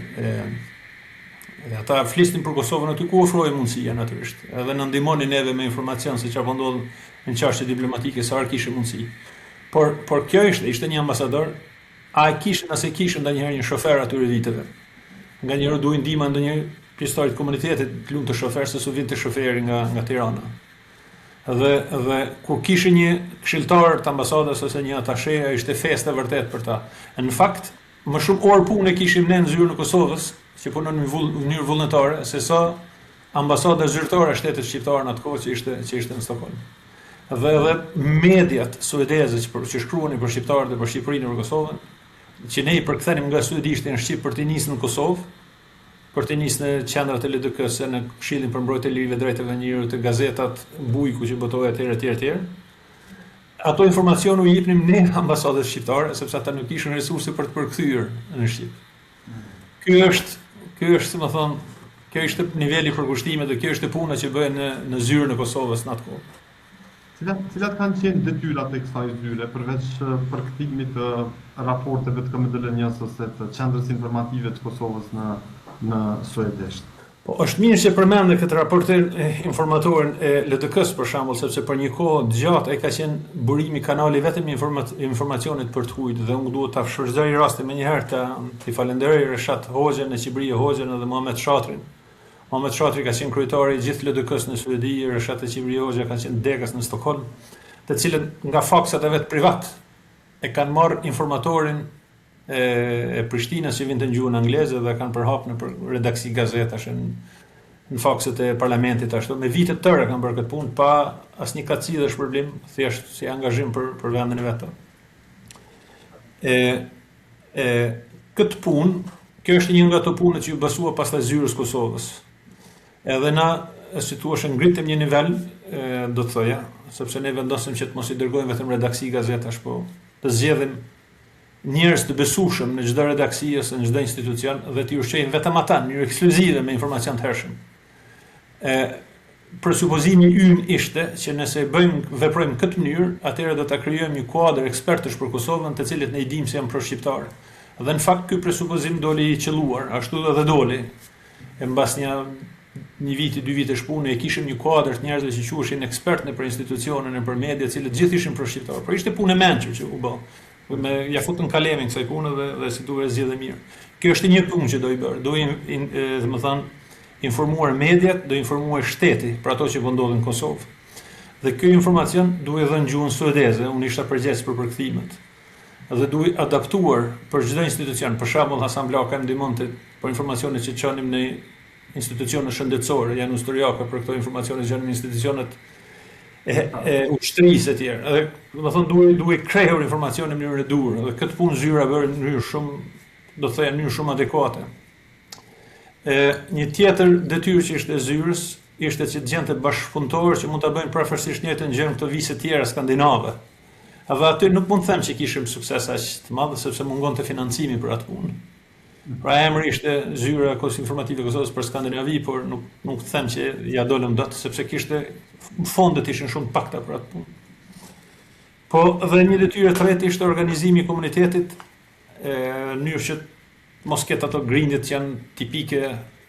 Dhe ata flisnin për Kosovën aty ku ofroi mundësia natyrisht. Edhe na ndihmonin neve me informacion se çfarë po ndodh në çështje diplomatike sa ar kishin mundësi. Por kjo ishte një ambasador, nëse kishin ndonjëherë një shofer atyre viteve. Nganjëherë duhin ndihmë ndonjë pjesëtar të komunitetit të lumë të shofer se su vinte shoferi nga Tirana. Dhe kur kishin një këshilltar të ambasadës ose një atashe, ishte festë e vërtet për ta. Në fakt, më shumë orë punë kishim ne në zyrën e Kosovës, që punon në mënyrë vullnetare, se sa ambasada zyrtare e shtetit shqiptar në atë kohë që ishte në Stockholm. Dhe edhe mediat suedeze që shkruanin për shqiptarët dhe për Shqipërinë në Kosovën, që ne i përkthenim nga suedisht në shqip për të nisë në Kosovë, për të nisë në qendrat e LDK-s, në Këshillin për mbrojtje e lirive drejtave njerëzore, të gazetat Bujku që botohej etj. Ato informacione u jepnim ne ambasadës shqiptare, sepse ata nuk kishin resurse për të përkthyer në shqip. Ky është, si më thon, kjo ishte niveli i përkushtimit dhe kjo është puna që bëhen në zyrën e Kosovës në atë kohë. Cilat kanë qenë detyrat e kësaj zyre, përveç përkthimit të raporteve të KMDL-s ose të qendrës informative të Kosovës në suedisht? Po është mirë që përmendë këtë raportin informatorin e LDK-s për shembull, sepse për një kohë gjatë ai ka qenë burimi kanali vetëm informacionit për të hujt dhe unë duhet ta shfrytëzoj rastin menjëherë të falenderoj Reshat Hoxhën në Qibri Hoxhën dhe Muhamet Shatrin. Muhamet Shatri ka qenë kryetari i gjithë LDK-s në Suedi, Reshat e Qibri Hoxha ka qenë dekas në Stockholm, të cilët nga faksat e vet privat e kanë marrë informatorin e Prishtinës që vinte në gjuhën angleze dhe kanë përhap në redaksi gazetash në fakset e parlamentit ashtu. Me vite të tëra kanë bërë këtë punë pa asnjë kacë dhe shpërblim, thjesht si angazhim për vendin e vet. Këtë punë, kjo është një nga ato punët që ju besua pastaj zyrës Kosovës. Edhe na, si thua, ngritëm një nivel, do të thoja, sepse ne vendosim që të mos i dërgojmë vetëm redaksi gazetash, po të zgjedhim njerëz të besueshëm në çdo redaksi ose në çdo institucion dhe t'i ushqejmë vetëm ata në mënyrë ekskluzive me informacion të hershëm. Presupozimi ynë ishte që nëse veprojmë këtë mënyrë, atëherë do ta krijojmë një kuadër ekspertësh për Kosovën, të cilët ne i dimë se janë pro-shqiptarë. Dhe në fakt ky presupozim doli i qelluar, ashtu edhe doli. E mbas një viti, 2 vitesh pune e kishim një kuadër të njerëzve që quheshin ekspertë nëpër institucione, nëpër media, të cilët gjithë ishin pro-shqiptarë. Por ishte punë e mençur që u bë. Ja futën kalemin kësaj pune dhe si duhet zgjidhë mirë. Kjo është një punë që do i bërë. Do informuar mediat, do informuar shteti për ato që po ndodhin në Kosovë. Dhe ky informacion duhet dhënë gjuhën suedeze, unë isha përgjegjës për përkthimet. Dhe duhet adaptuar për çdo institucion. Për shembull, Hasan Blaka ndihmonte për informacionet që çonim në institucione shëndetësore, janë historiake për këto informacione që janë në institucionet e ushtrisë e tjerë. Edhe, do të thonë, duhet krehur informacione në mënyrë të durë. Dhe këtë punë zyra bërë në mënyrë shumë, do të thënë, në mënyrë shumë adekuate. Një tjetër detyrë që ishte e zyrës ishte që të gjente bashkëpunëtorë që mund ta bëjnë përfërsisht njëjtën gjë në këto vise të tjera skandinave. Edhe aty nuk mund të them që kishim sukses aq të madh sepse mungonte financimi për atë punë. Pra emri ishte zyra informative e Kosovës për Skandinavi, por nuk them që ja dolëm dot sepse kishte fondet ishin shumë pakta për atë punë. Po dhe një detyrë e tretë ishte organizimi i komunitetit në mënyrë që mos ketë ato grindjet që janë tipike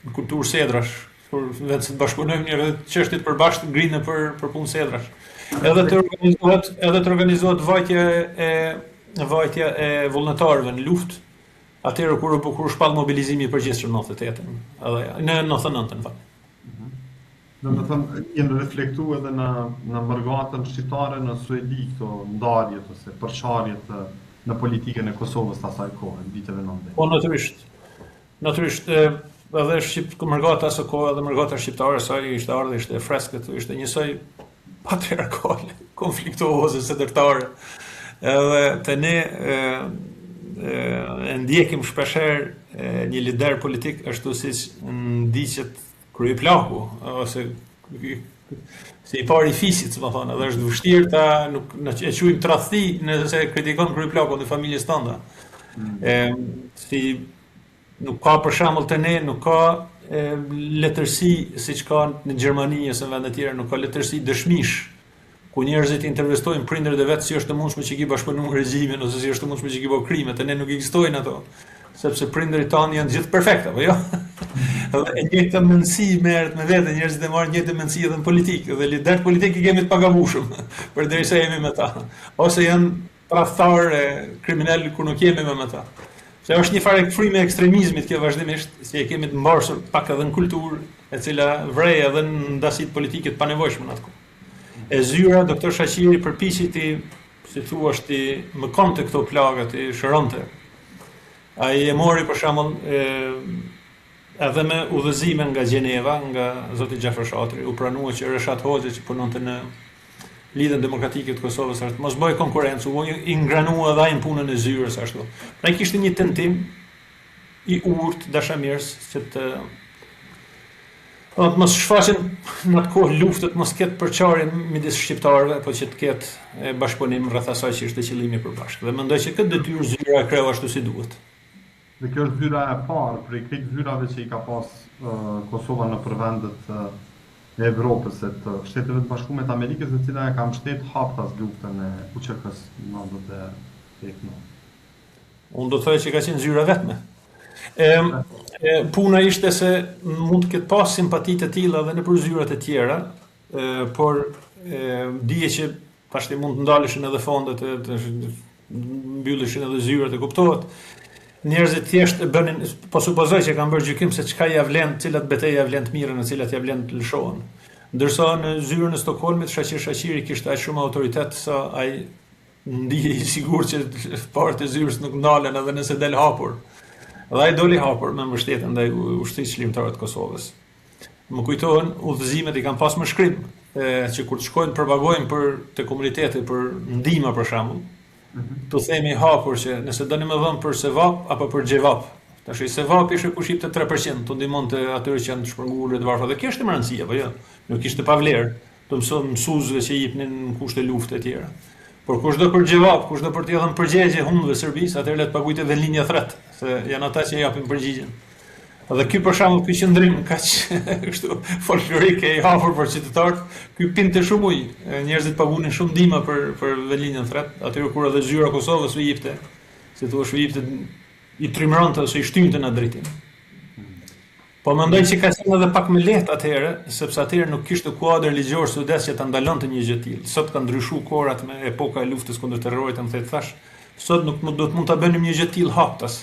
në kulturë sedrash, kur vetë të bashkëpunojmë një çështje të përbashkët grindje për punë sedrash. Edhe të organizohet vajtja e vullnetarëve në luftë. Atëherë kur shpall mobilizimi i përgjithshëm në 98-ën, edhe në 99-ën fakt. Domethënë janë reflektuar edhe në mërgatën shqiptare në Suedi këto ndarjet ose përçarjet në politikën e Kosovës të asaj kohe, në viteve 90. Po natyrisht. Natyrisht edhe mërgata së kohë edhe mërgata shqiptare saj ishte ardhe, ishte freskët, ishte njësoj patriarkale, konfliktuoze, sëdërtare. Edhe të ne e ndjekim shpesher një lider politik ashtu siç ndiqet kryeplaku ose si I pari fisit, më thonë, edhe është vështirë ta nuk e quajmë tradhti nëse kritikon kryeplakun e familjes tënde. Si nuk ka për shembull të ne, nuk ka letërsi siç ka në Gjermani ose në vende tjera, nuk ka letërsi dëshmish ku njerëzit intervistojnë prindërit e vet si është e mundshme që ki bashkëpunu regjimin ose si është e mundshme që ki bëu krime, të ne nuk ekzistojnë ato, sepse prindërit tanë janë gjithë perfekt, apo jo? Dhe e njëjta mendësi merret me vete, njerëzit e marrin njëjtë mendësi edhe në politikë, dhe liderët politikë kemi të pagavushëm, përderisa jemi me ta, ose janë tradhtar kriminal kur nuk jemi me ta. Se është një farë frime e ekstremizmit kjo vazhdimisht, si e kemi të mbarsur pak edhe në kulturë, e cila vrej edhe në ndasitë politike të panevojshme në atë kohë. E zyra, doktor Shaqiri përpiqi ti, si thua, ti më konte këto plaga, ti shëronte. Ai e mori për shembull edhe me udhëzime nga Gjeneva, nga zoti Xhafer Shatri, u pranua që Reshat Hoxha që punonte në Lidhjen Demokratike të Kosovës është mos bëj konkurrencë, u ingranua edhe ai në punën e zyrës ashtu. Pra kishte një tentim I urtë dashamirës që të mos shfaqen në atë kohë luftët, mos ketë përçarjen midis shqiptarëve, po që të ketë bashkëpunim rreth asaj që ishte qëllimi i përbashkët. Dhe mendoj që këtë detyrë zyra e kreu ashtu si duhet. Dhe kjo është zyra e parë prej këtyre zyrave që I ka pas Kosova në përvendet e Evropës e të Shteteve të Bashkuara të Amerikës, në cila e ka mbështet haptas luftën e UÇK-s në 99. Unë do të thojë që ka qenë zyra vetme. Puna ishte se mund të ketë pas simpati të tilla edhe nëpër zyrat e tjera, por dije që pashti mund të ndaleshin edhe fondet, të mbylleshin edhe zyrat, e kuptohet. Njerëzit thjesht bënin, po supozoj që kanë bërë gjykim se çka ja vlen, cilat betejë ja vlen të mirën e cilat ja vlen të lëshohen. Ndërsa në zyrën e Stockholmit Shaqiri kishte aq shumë autoritet sa ai ndihej I sigurt që partë e zyrës nuk ndalen edhe nëse del hapur. Dhe ai doli hapur me mbështetjen ndaj ushtrisë çlimtare të Kosovës. Më kujtohen udhëzimet I kanë pas më shkrim, që kur të shkojnë propagojnë për te komuniteti për ndihmë për shembull. Tu themi hapur që nëse doni më dhënë për Sevap apo për Xhevap. Tash Sevap ishte ku shipte 3%, tu ndihmonte atyre që janë të shpërngulur të varfër. Dhe kjo ishte më rëndësia, apo jo? Nuk ishte pa vlerë. Të mësuesve që jepnin në kushte lufte të tjera. Por kushdo për Xhevap, kushdo për të dhënë përgjigje hundëve Serbisë, atëherë le të paguajtë edhe linja thret, se janë ata që japin përgjigjen. Dhe ky për shembull ky qendrim kaq kështu folklorike I hapur për qytetarët, ky pinte shumë ujë. Njerëzit pagunin shumë ndihmë për linjën thret, atyre kur edhe zyra e Kosovës u jepte, si thua u jepte I trimronte ose I shtynte në drejtim. Po mendoj që ka qenë edhe pak më lehtë atëherë, sepse atëherë nuk kishte kuadër ligjor sudes që ta ndalonte një gjë të tillë. Sot ka ndryshuar kohrat me epoka e luftës kundër terrorit, më thënë thash. Sot nuk do të mund ta bënim një gjë të tillë haptas.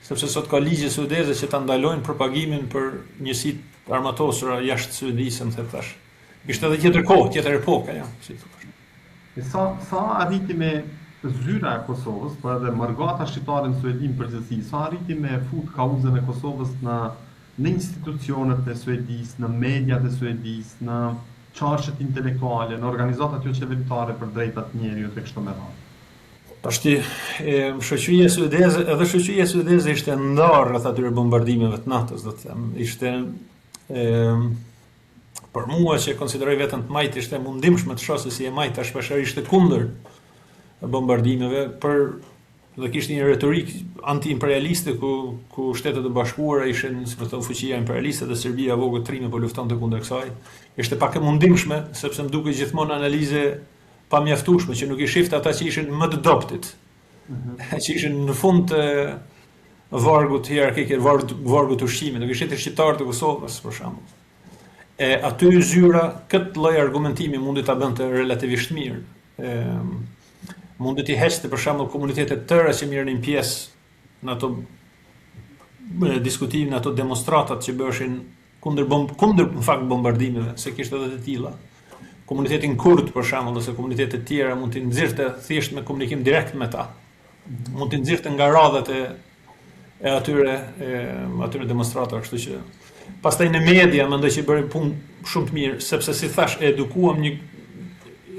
Sepse sot ka ligje suedeze që ta ndalojnë propagimin për njësitë armatosura jashtë Suedisë, më thënë thash. Ishte edhe tjetër kohë, tjetër epoka, ja, si thua. Sa arriti me zyra e Kosovës, po edhe mërgata shqiptare në Suedi në përgjithësi, sa arriti me fut kauzën e Kosovës në institucionet e Suedisë, në mediat e Suedisë, në çarqet intelektuale, në organizatat jo qeveritare për drejtat e njerëzit e kështu me radhë. Pashti, shoqëria suedeze ishte ndarë rreth atyre bombardimeve të NATO-s, do të them. Ishte për mua që konsideroj veten të majt, ishte mundimshme të shoh se si e majt tash shpeshherë ishte kundër bombardimeve dhe kishte një retorik anti-imperialiste ku Shtetet e Bashkuara ishin, si më thon, fuqia imperialiste dhe Serbia vogël trime po luftonte kundër kësaj. Ishte pak e mundimshme sepse më duket gjithmonë analize pa mjaftueshme që nuk I shifte ata që ishin më të dobtit. Që ishin në fund të vargut hierarkik, vargut ushqimit, nuk I shifte shqiptarët e Kosovës për shembull. Aty zyra këtë lloj argumentimi mundi ta bënte relativisht mirë. Mundi t'i heqte për shembull komunitetet tëra që merrnin pjesë në ato diskutime, në ato demonstratat që bëheshin kundër në fakt bombardimeve, se kishte edhe të tilla. Komunitetin kurd për shembull ose komunitete të tjera mund t'i nxirrte thjesht me komunikim direkt me ta. Mund t'i nxirrte nga radhat e atyre demonstratave, kështu që pastaj në media mendoj që bëri punë shumë të mirë, sepse si thash,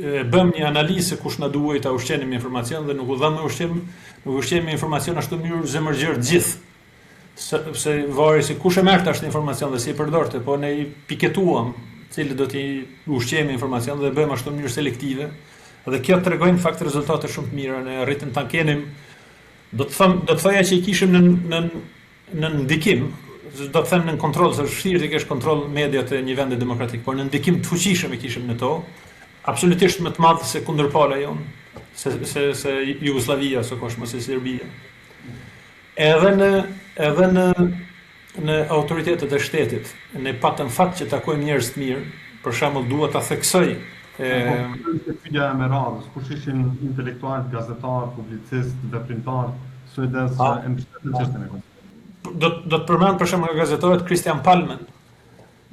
bëm një analizë se kush na duhej ta ushqenim me informacion dhe nuk u dham me ushqim me informacion ashtu në mënyrë zemërgjër të gjithë. Sepse vari se kush e merr tash informacion dhe si e përdorte, po ne i piketuam cilë do t'i ushqejmë informacion dhe bëjmë ashtu në mënyrë selektive. Dhe kjo tregojnë në fakt rezultate shumë të mira, ne arritëm ta kenim, do të thoja që i kishim në ndikim, do të them në kontroll, se është vështirë të kesh kontroll mediat e një vendi demokratik, por në ndikim të fuqishëm e kishim në to, absolutisht më të madh se kundërpala jonë, se Jugoslavia, së kosh mëse Serbia. Edhe në autoritetet e shtetit, ne patëm fakt që takojmë njerëz të mirë, për shembull dua ta theksoj. Pyetja me radhës, kush ishin intelektual, gazetar, publicist, veprimtar suedez që e mbështetën çështjen e konstitucionit? Do të përmend për shembull gazetarët Christian Palmen,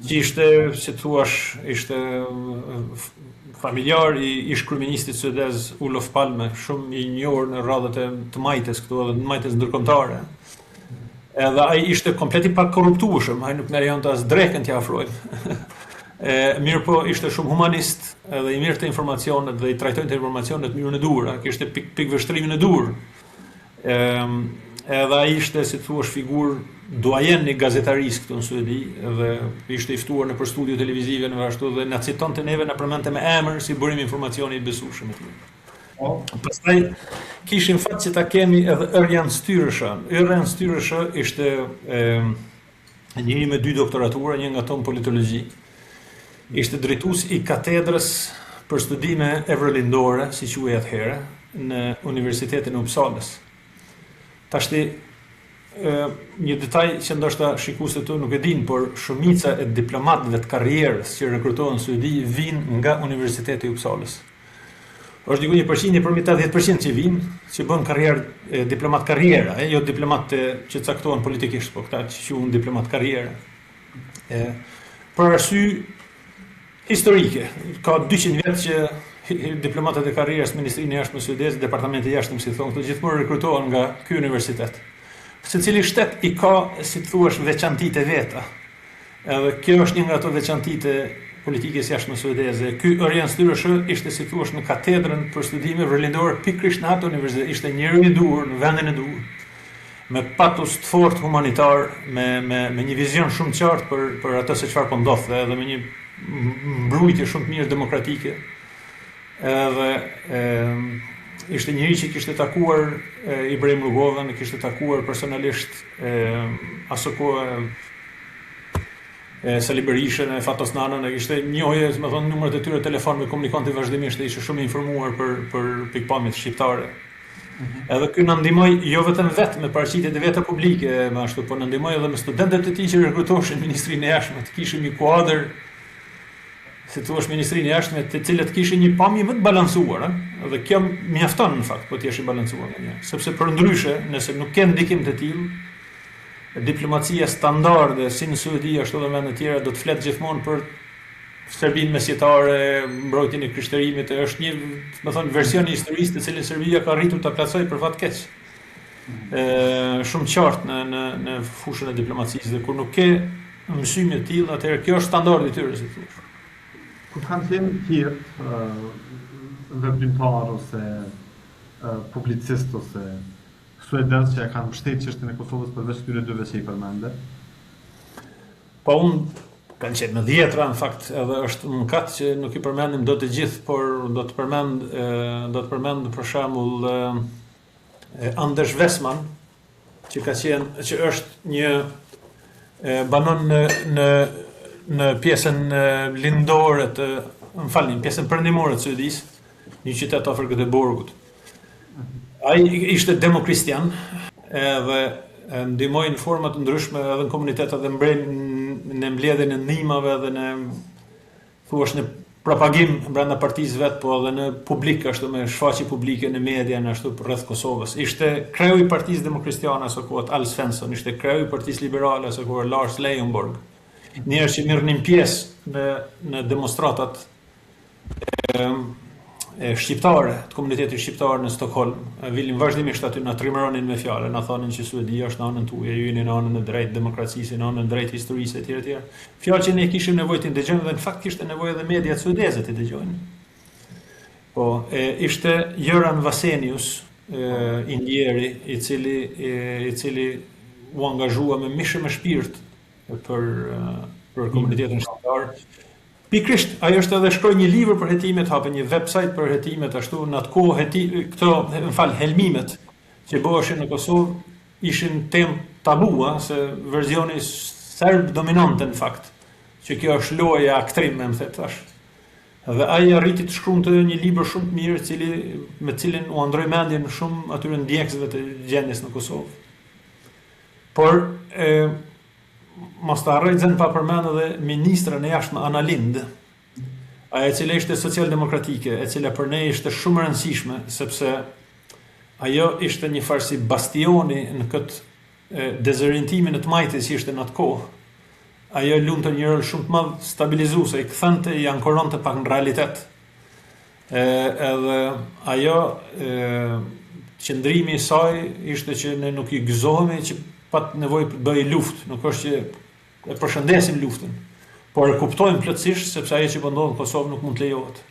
që ishte, si thuash, ishte familjar i ish-kryeministit suedez Olof Palme, shumë i njohur në radhët e të majtes këtu edhe në majtes ndërkombëtare. Edhe ai ishte komplet i pakorruptueshëm, ai nuk meritonte as drekën t'ia afrojnë. Mirë po ishte shumë humanist edhe i mirë të informacionet dhe i trajtonte informacionet në mënyrën e duhur, kishte pikë-vështrimin e duhur. Edhe ai ishte, si thuash, figurë doajen një gazetaris këtu në Suedi dhe ishte i ftuar në për studio televizive në ashtu dhe na citonte neve, na përmendte me emër si burim informacioni i besueshëm. Pastaj kishim fat që ta kemi edhe Örjan Styrësha. Örjan Styrësha ishte njëri me 2 doktoratura, një nga tonë politologji. Ishte drejtues i katedrës për studime evrolindore, si quhej atëherë, në Universitetin e Uppsalas. Tashti një detaj që ndoshta shikuesit tu nuk e dinë, por shumica e diplomatëve të karrierës që rekrutohen në Suedi vinë nga Universiteti i Uppsalas. Është diku 1% përmi 80% që vinë, që bën karrierë diplomat karriera, jo diplomat që caktohen politikisht, po këta që quhen diplomat karriera. Për arsye historike, ka 200 vjet që diplomatët e karrierës Ministrinë e Jashtme suedeze, Departamenti i Jashtëm, si thonë, këto gjithmonë rekrutohen nga ky universitet. Secili shtet i ka, si të thuash, veçantitë e veta. Edhe kjo është një nga ato veçantitë politikës jashtme suedeze. Ky Örjan Styrësha ishte, si thuash, në katedrën për studime evrolindore pikërisht në atë universitet. Ishte njëri i duhur në vendin e duhur, me patos të fortë humanitar, me një vizion shumë të qartë për atë se çfarë po ndodhte, edhe me një mbrojtje shumë të mirë demokratike. Edhe ishte njëri që kishte takuar Ibrahim Rugovën, kishte takuar personalisht aso kohë Sali Berishën, Fatos Nanën, ishte njohje, më thonë, numrat e tyre telefon me komunikonte vazhdimisht, ishte shumë informuar për pikpamjet shqiptare. Edhe ky na ndihmoi jo vetëm vetë me paraqitjet e veta publike, më ashtu, por na ndihmoi edhe me studentët e tij që rekrutoheshin në Ministrinë e Jashtme, të kishim një kuadër, si thua, Ministrinë e Jashtme, të cilët kishin një pamje më të balancuar, dhe kjo mjafton në fakt, po të jesh i balancuar nga një, sepse për ndryshe, nëse nuk ke ndikim të tillë, diplomacia standarde si në Suedi ashtu edhe vende të tjera do të flet gjithmonë për Serbinë mesjetare, mbrojtjen e krishtërimit, është një, më thonë, version i historisë të cilën Serbia ka arritur ta plotësojë për fat keq. Shumë qartë në fushën e diplomacisë dhe kur nuk ke mësime të tilla, atëherë kjo është standardi i tyre, si thua. Kur kanë qenë tjerë veprimtar ose publicist ose suedez që e kanë mbështetur çështjen e Kosovës përveç këtyre 2 që i përmende? Po unë kanë qenë në 10 në fakt, edhe është mëkat që nuk i përmendim dot të gjithë, por do të përmend për shembull Anders Westman, që është një banon në pjesën lindore të, pjesën perëndimore të Suedisë, një qytet afër Göteborgut. Ai ishte demokristian edhe ndihmoi në forma të ndryshme edhe në komunitetet edhe në mbledhjen e ndihmave dhe në thuash në propagim brenda partisë vet, po edhe në publik ashtu me shfaqje publike në media në ashtu rreth Kosovës. Ishte kreu i Partisë Demokristiane së kohët Al Svensson, ishte kreu i Partisë Liberale së kohët Lars Leijonborg. njerëz që merrnin pjesë në demonstratat shqiptare, të komunitetit shqiptar në Stockholm, vilin vazhdimisht aty na trimëronin me fjalë, na thonin që Suedia është në anën tuaj, ju jeni në anën e drejtë demokracisë, në anën e drejtë historisë etj etj. Fjalë që ne kishim nevojë të ndëgjojmë dhe në fakt kishte nevojë edhe mediat suedeze të dëgjojnë. Po, ishte Göran Vasenius, injeri, i cili u angazhua me mishë me shpirt për komunitetin shqiptar. Pikrisht, ajo është edhe shkroi një libër për hetimet, hapë një website për hetimet, ashtu në atë kohë helmimet që bëheshin në Kosovë ishin temë tabua, se verzioni serb dominante në fakt, që kjo është loja aktrim, më the tash. Dhe ai arriti të shkruante një libër shumë të mirë, me cilin u ndroi mendjen shumë atyre ndjekësve të gjendjes në Kosovë. Por mos të harrojnë pa përmend edhe ministrën e jashtme Ana Lindh, e cila ishte socialdemokratike, e cila për ne ishte shumë e rëndësishme, sepse ajo ishte një farë si bastioni në këtë dezorientimin e të majtës që ishte në atë kohë. Ajo lunte një rol shumë të madh stabilizuese, i kthente, i ankoronte pak në realitet. Edhe ajo qëndrimi i saj ishte që ne nuk i gëzohemi që pat nevojë të bëj luftë, nuk është që e përshëndesim luftën, por e kuptojmë plotësisht sepse ajo që po ndodh në Kosovë nuk mund të lejohet.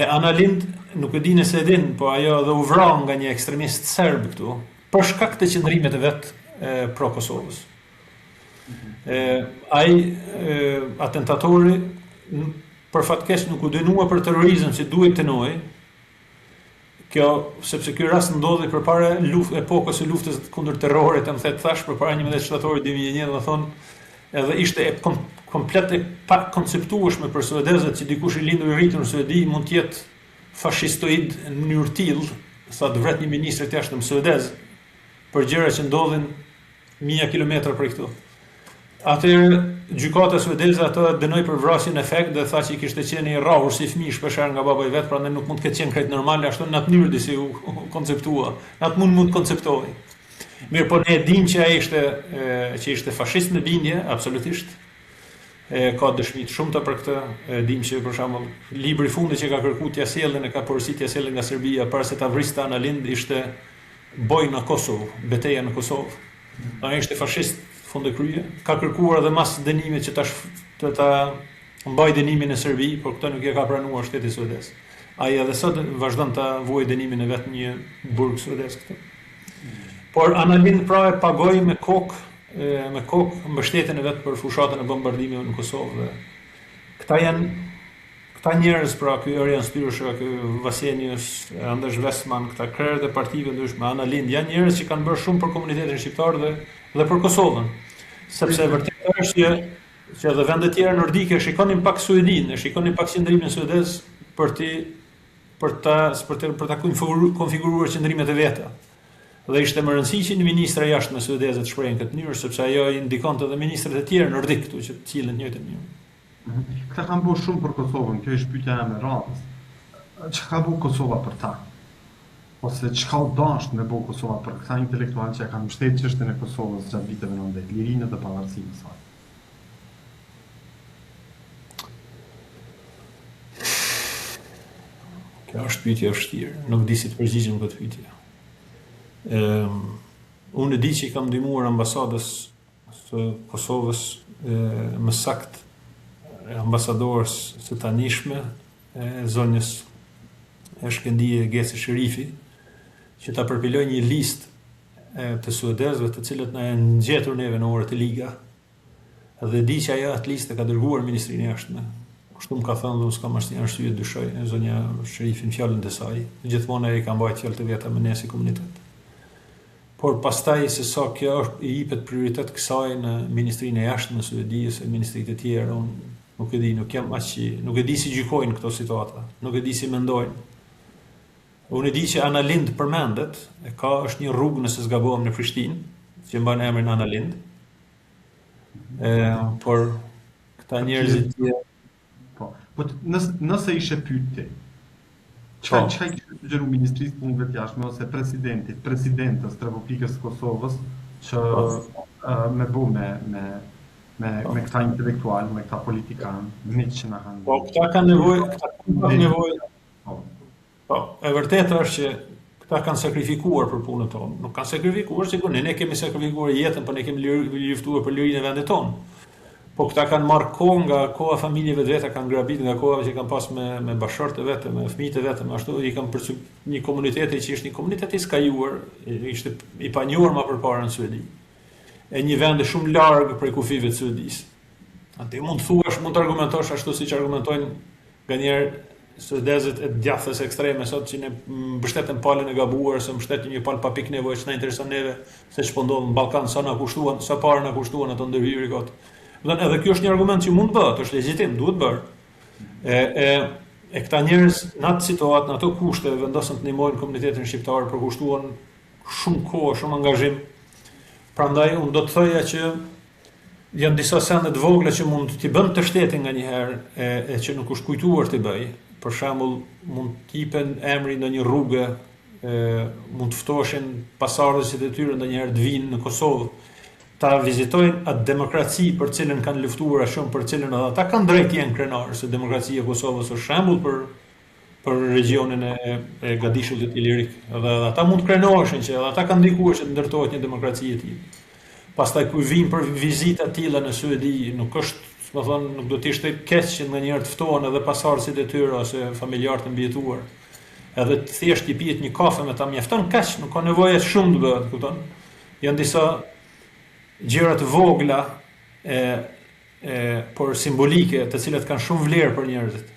Ana Lindh nuk e di nëse e din, po ajo edhe u vrau nga një ekstremist serb këtu, për shkak të qëndrimit të vet pro Kosovës. Atentatori për fatkeq nuk u dënua për terrorizëm si duhet të dënoi. Kjo, sepse ky rast ndodhi përpara epokës së luftës kundër terrorit, më thet thash, përpara 11 shtatorit 2001, do thonë, edhe ishte komplet e pa konceptueshme për suedezët që dikush i lindur i rritur në Suedi mund të jetë fashistoid në mënyrë tillë, sa të vret një ministër të jashtëm suedez për gjëra që ndodhin 1000 kilometra prej këtu. Atëherë gjykata suedeze ato dënoi për vrasjen e fekt dhe tha që i kishte qenë i rrahur si fëmijë shpeshherë nga baba i vet, prandaj nuk mund të ketë qenë krejt normale ashtu në atë mënyrë disi u konceptua. Në atë mund të konceptohej. Mirë, po ne e dim që ai ishte fashist në bindje, absolutisht. Ka dëshmi të shumta për këtë. E dim që për shembull libri i fundit që ka kërkuar t'ia sjellën e ka porositë t'ia sjellën nga Serbia para se ta vriste Ana Lindh ishte Bojë në Kosovë, betejë në Kosovë. Ai ishte fashist fundë krye, ka kërkuar edhe mas dënimit që të ta mbaj dënimin në Serbi, por këtë nuk e ka pranuar shteti suedez. Ai edhe sot vazhdon ta vuajë dënimin e vet në një burg suedez këtu. Por Ana Lindh pra e pagoi me kokë mbështetjen e vet për fushatën e bombardimeve në Kosovë. Këta njerëz, pra ky Örjan Styrosha, ky Vasenius, Anders Westman, këta krerët e partive ndryshme, Ana Lindh, janë njerëz që kanë bërë shumë për komunitetin shqiptar dhe për Kosovën. Sepse vërtet është që edhe vendet tjera nordike shikonin pak Suedinë, shikonin pak qendrimin suedez për ta konfiguruar qendrimet e veta. Dhe ishte më rëndësishme që një ministra jashtme suedeze të shprehin këtë mënyrë, sepse ajo i ndikonte edhe ministrat e tjerë nordik këtu që të cilën njëjtë mënyrë. Këta kanë bërë shumë për Kosovën, kjo është pyetja e radhës. Çka ka bërë Kosova për ta? Ose çka u dashur me bërë Kosova për këta intelektualë që kanë mbështetur çështjen e Kosovës gjatë viteve 90, lirinë dhe pavarësinë e saj? Kjo është pyetje e vështirë, nuk di si të përgjigjem këtë pyetje. Unë e di që i kam ndihmuar ambasadës së Kosovës, më saktë ambasadorës së tanishme e zonjës e Shkëndije Gese Sherifi, që ta përpiloj një listë të suedezëve të cilët na janë ngjetur neve në orët e liga. Dhe di që ajo atë listë ka dërguar ministrinë e jashtme. Kështu më ka thënë dhe unë s'kam asnjë arsye të dyshoj zonja Sherifi në fjalën e saj. Gjithmonë ai ka mbajtur fjalët e veta me ne si komunitet. Por pastaj se sa kjo është i jepet prioritet kësaj në ministrinë e jashtme në Suedi ose ministritë e tjera, unë nuk e di, nuk e di si gjykojnë këto situata, nuk e di si mendojnë. Unë e di që Ana Lindh përmendet, është një rrugë nëse zgabohem në Prishtinë, që mban emrin Ana Lindh. Por këta njerëz të tjerë. Po nëse ishe pyet ti, çka i sugjeru Ministrisë Punëve të Jashtme ose presidentës të Republikës së Kosovës që me me këta intelektual, me këta politikan, miq që na kanë. Po, këta kanë nevojë. Po, e vërtetë është që këta kanë sakrifikuar për punën tonë. Nuk kanë sakrifikuar sikur ne kemi sakrifikuar jetën, po ne kemi luftuar për lirinë e vendit tonë. Po këta kanë marrë kohë nga koha familjeve të veta, kanë grabit nga koha që kanë pas me bashkërtë e vetë, me fëmijët e vetë, ashtu i kanë përcjell një komuniteti që ishte një komunitet i skajuar, ishte i panjohur më përpara në Suedi. E një vend shumë larg prej kufive të Suedisë. Atë mund të argumentosh ashtu siç argumentojnë nganjëherë suedezët e djathës ekstreme sot që ne mbështeten palën e gabuar, se mbështetin një palë pa pikë nevojë që na intereson neve, se ç'po ndodh në Ballkan, sa na kushtuan, sa parë na kushtuan ato ndërhyrje kot. Edhe kjo është një argument që mund bëhet, është legjitim, duhet bërë. E këta njerëz në atë situatë, në ato kushte vendosën të ndihmojnë komunitetin shqiptar, përkushtuan shumë kohë, shumë angazhim. Prandaj unë do të thoja që janë disa sende të vogla që mund t'i bën të shtetin nganjëherë e që nuk është kujtuar t'i bëj. Për shembull, mund t'ipen emri në një rrugë, mund të ftohen pasardhësit e tyre ndonjëherë të vinë në Kosovë, ta vizitojnë atë demokraci për cilën kanë luftuar shumë, për cilën edhe ata kanë drejt jenë krenar, se demokracia e Kosovës është shembull për regionin e Gadishullit Ilirik. Edhe ata mund të krenoheshin që edhe ata kanë ndikuar që të ndërtohet një demokraci e tillë. Pastaj kur vinë për vizita të tilla në Suedi, nuk do të ishte keq që ndonjëherë të ftohen edhe pasardhësit e tyre ose familjarë të mbijetuar. Edhe të thjesht i pihet një kafe me ta mjafton kaq, nuk ka nevojë shumë të bëhet, kupton? Janë disa gjëra të vogla por simbolike, të cilat kanë shumë vlerë për njerëzit.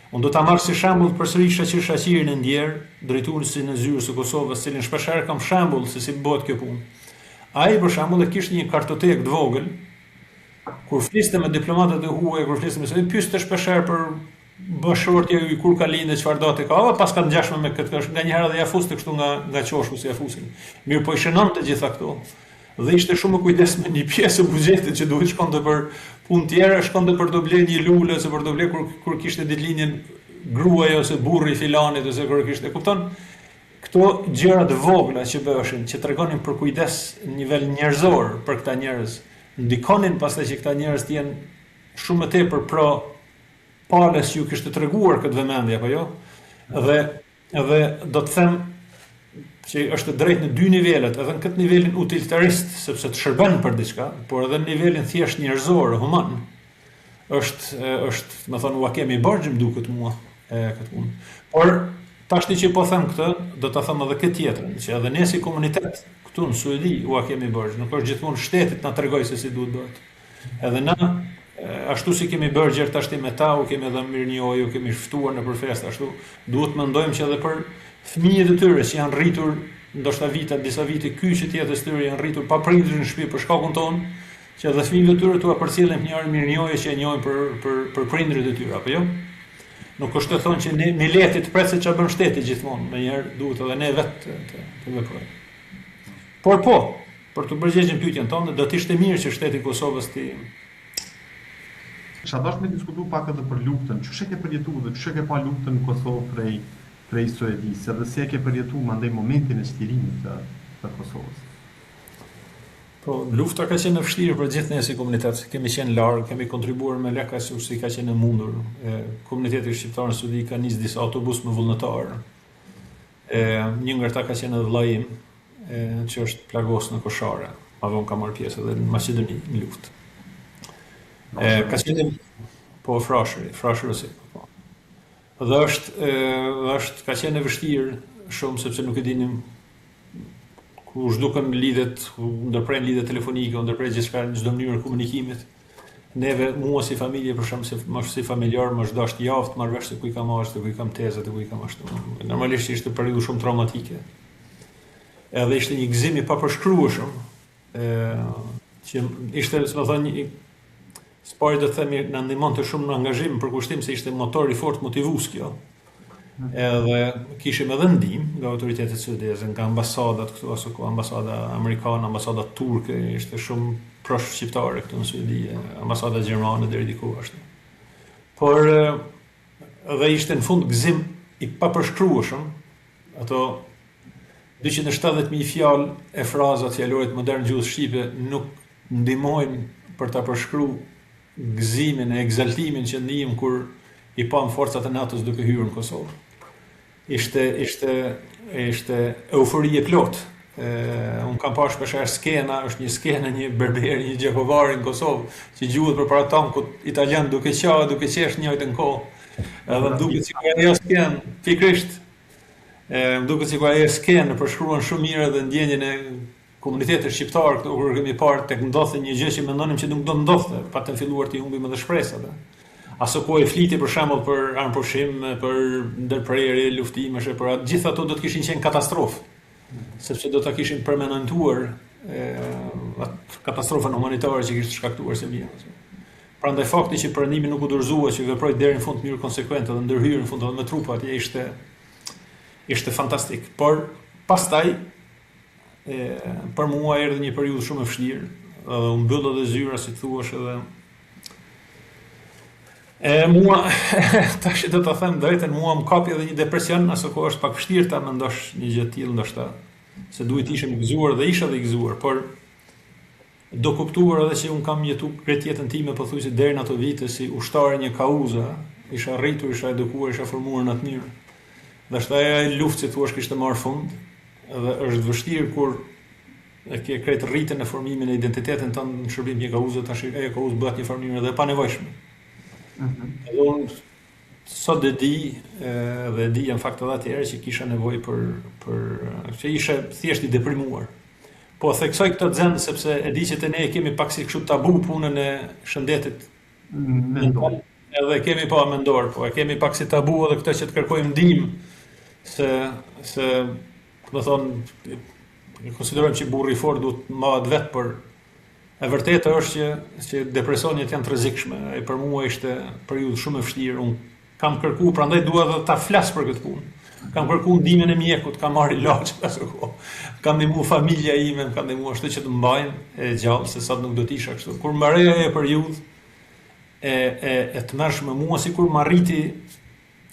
Unë do ta marr si shembull përsëri Shaqir Shaqirin e ndjer, drejtuesin e zyrës së Kosovës, cilin shpeshherë kam shembull se si bëhet kjo punë. Ai për shembull e kishte një kartotekë të vogël, kur fliste me diplomatët e huaj, kur fliste me se pyeste shpeshherë për bashkëshortja i kur ka lindë, çfarë do të ka, pas ka ngjashme me këtë, nganjëherë edhe ja fuste kështu nga qoshu si ja fusin. Mirë, po i shënonte gjitha këto. Dhe ishte shumë kujdesshëm një pjesë e buxhetit që duhet shkonte për punë tjera, shkonte për të blerë një lule ose për të blerë kur kishte ditëlindjen gruaja ose burri i filanit ose kur kishte, kupton? Këto gjëra të vogla që bëheshin, që tregonin për kujdes në nivel njerëzor për këta njerëz, ndikonin pastaj që këta njerëz të jenë shumë më tepër pro palës ju kishte treguar këtë vëmendje apo jo? Edhe do të them që është drejt në dy nivelet, edhe në këtë nivelin utilitarist, sepse të shërben për diçka, por edhe në nivelin thjesht njerëzor, human, është, më thonë, ua kemi bërgjëm duket mua këtë punë. Por, tashti që po them këtë, do të them edhe këtë tjetërën, që edhe ne si komunitet, këtu në Suedi, ua kemi bërgjë, nuk është gjithmonë shtetit na tregoj se si duhet bëhet. Edhe na, ashtu si kemi bërgjër tashti me ta, u kemi edhe mirënjohje, u kemi ftuar në përfest, ashtu duhet mendojmë që edhe për fëmijët e tyre që janë rritur ndoshta disa vite kyçet jetës tyre janë rritur pa prindër në shtëpi për shkakun tonë, që edhe fëmijët e tyre tua përcjellen një orë mirënjohje që e njohin për prindërit e tyre, apo jo? Nuk është të thonë që ne lehti të presë ç'a bën shteti gjithmonë, ndonjëherë duhet edhe ne vetë të veprojmë. Por po, për të përgjigjur pyetjen tonë, do të ishte mirë që shteti i Kosovës të Kisha dashur me diskutu pak edhe për luftën, çu ke përjetuar dhe çu ke pa luftën në Kosovë prej Suedisë, dhe si e ke përjetuar mandej momentin e shtirimit të Kosovës? Po, lufta ka qenë e vështirë për gjithë ne si komunitet, kemi qenë larg, kemi kontribuar me lek ashtu si ka qenë e mundur. Komuniteti shqiptar në Suedi ka nis disa autobus me vullnetar. Një nga ata ka qenë edhe vllai im, që është plagos në Koshare, ma vonë ka marrë pjesë edhe në Maqedoni në luftë. Ka qenë po frashëri si. Dhe është ka qenë e vështirë shumë sepse nuk e dinim ku zhduken lidhet, ndërprejnë lidhet telefonike, ndërprejnë gjithçka në çdo mënyrë komunikimit. Neve, mua si familje, për shembull, si familjar, më është dashur javë të marr vesh se ku i kam ashtu, ku i kam tezat, ku i kam ashtu. Normalisht ishte periudhë shumë traumatike. Edhe ishte një gëzim i papërshkrueshëm, që ishte, më thonë, s'pari do të themi na ndihmonte shumë në angazhim për kushtim se ishte motor i fortë motivues kjo. Edhe kishim edhe ndihmë nga autoritetet suedeze, nga ambasadat këtu, ose ku ambasada amerikane, ambasada turke, ishte shumë prosh shqiptare këtu në Suedi, ambasada gjermane deri diku ashtu. Por edhe ishte në fund gëzim i papërshkrueshëm, ato 270.000 fjalë e frazat fjalorit modern gjuhës shqipe nuk ndihmojnë për ta përshkruar gëzimin e egzaltimin që ndijm kur i pam forcat e NATO-s duke hyrë në Kosovë. Ishte eufori e plot. Unë kam parë shpeshherë skena, është një skenë një berberi, një gjekovari në Kosovë, që gjuhet përpara tankut italian duke qesh njëjtën kohë. Edhe më duket sikur ajo skenë pikërisht më duket sikur ajo skenë përshkruan shumë mirë edhe ndjenjen e komunitetit shqiptar këtu kur kemi parë tek ndodhte një gjë që mendonim që nuk do të ndodhte, patëm filluar të humbim edhe shpresat. Aso po e fliti për shembull për armëpushim, për ndërprerje, luftimesh, për atë gjithë ato do të kishin qenë katastrofë, sepse do ta kishin permanentuar katastrofën humanitare që kishte shkaktuar Serbia. Prandaj fakti që perëndimi nuk u dorëzua që veproi deri në fund në mënyrë konsekuente dhe ndërhyrë në fund edhe me trupa atje ishte fantastik. Por pastaj për mua erdhi një periudhë shumë e vështirë, edhe u mbyll edhe zyra, si thuash, edhe mua tash do ta them drejtën, mua më kapi edhe një depresion, aso kohë është pak vështirë ta mendosh një gjë të tillë ndoshta, se duhet ishim gëzuar dhe isha dhe gëzuar, por do kuptuar edhe që un kam jetuar kretë jetën time pothuajse deri në ato vite si ushtar një kauza, isha rritur, isha edukuar, isha formuar në atë mënyrë. Dashka ajo luftë që thua kishte marrë fund, dhe është vështirë kur e ke kretë rritën e formimin e identitetin tënd në shërbim një kauze, tash ajo kauzë bëhet një formimin edhe pa nevojshme. Edhe unë sot e di, dhe e di në fakt edhe atëherë që kisha nevojë për që isha thjesht i deprimuar. Po theksoj këtë xhen sepse e di që te ne kemi pak si kështu tabu punën e shëndetit mendor. Edhe kemi pa mendor, po e kemi pak si tabu edhe këtë që të kërkojmë ndihmë se do thonë e konsiderojmë që burri i fortë duhet mbahet vetë, por e vërtetë është që depresionet janë të rrezikshme. Ai për mua ishte periudhë shumë e vështirë. Unë kam kërkuar, prandaj dua edhe ta flas për këtë punë. Kam kërkuar ndihmën e mjekut, kam marrë ilaç aso kohë. Kam ndihmuar familja ime, kam ndihmuar ashtu që të mbajnë e gjallë, se sot nuk do të isha kështu. Kur mbaroi ajo periudhë e tmerrshme mua, sikur më arriti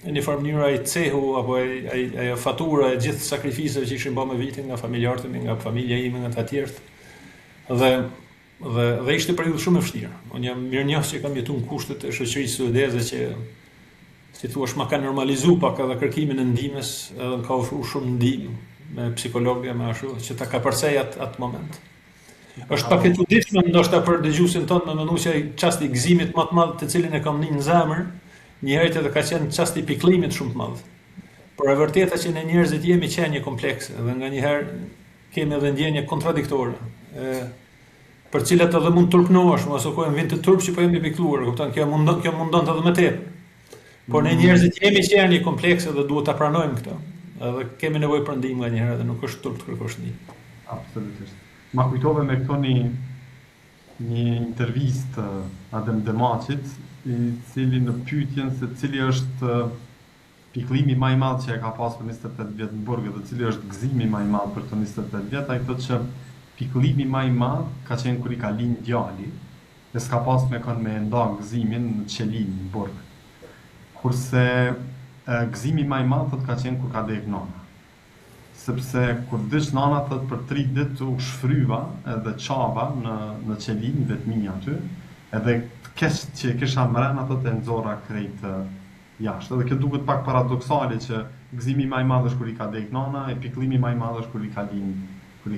në një farë mënyrë ai cehu apo ajo fatura e gjithë sakrificave që ishin bërë me vitin nga familjarët e mi, nga familja ime, nga të tjerët. Dhe ishte periudhë shumë e vështirë. Unë jam mirënjohës që kam jetuar në kushtet e shoqërisë suedeze që si thua ma ka normalizuar pak edhe kërkimin e ndihmës, edhe ka ofruar shumë ndihmë me psikologë, me ashtu që ta ka përcej atë moment. Është pak e çuditshme ndoshta për dëgjuesin tonë me menduar që ai çasti i gëzimit më të madh të cilin e kam në zemër, një herë edhe ka qenë çasti i pikëllimit shumë të madh. Por e vërteta që ne njerëzit jemi qenie komplekse dhe nganjëherë kemi edhe ndjenje kontradiktore, për cilat edhe mund turpnohesh, mos u kohë vjen të turp që po jemi pikëlluar, kupton, kjo mundon edhe më tepër. Por ne njerëzit jemi qenie komplekse dhe duhet ta pranojmë këtë. Edhe kemi nevojë për ndihmë nganjëherë dhe nuk është turp të kërkosh ndihmë. Absolutisht. Ma kujtove me këto një intervistë Adem Demaçit, i cili në pyetjen se cili është pikëllimi më i madh që e ka pasur për 28 vjet në Burg dhe cili është gëzimi më i madh për të 28 vjet, ai thotë që pikëllimi më i madh ka qenë kur i ka lind djali dhe s'ka pas me kënd me nda gëzimin në qelin në Burg. Kurse gëzimi më i madh ka qenë kur ka dek nana. Sepse kur dish nana thot për 3 ditë u shfryva edhe çava në qelin vetmi aty, edhe keq që kisha mbrana thot e nxorra krejt jashtë. Edhe kjo duket pak paradoksale që gëzimi më i madh është kur i ka dek nana, e pikëllimi më i madh është kur i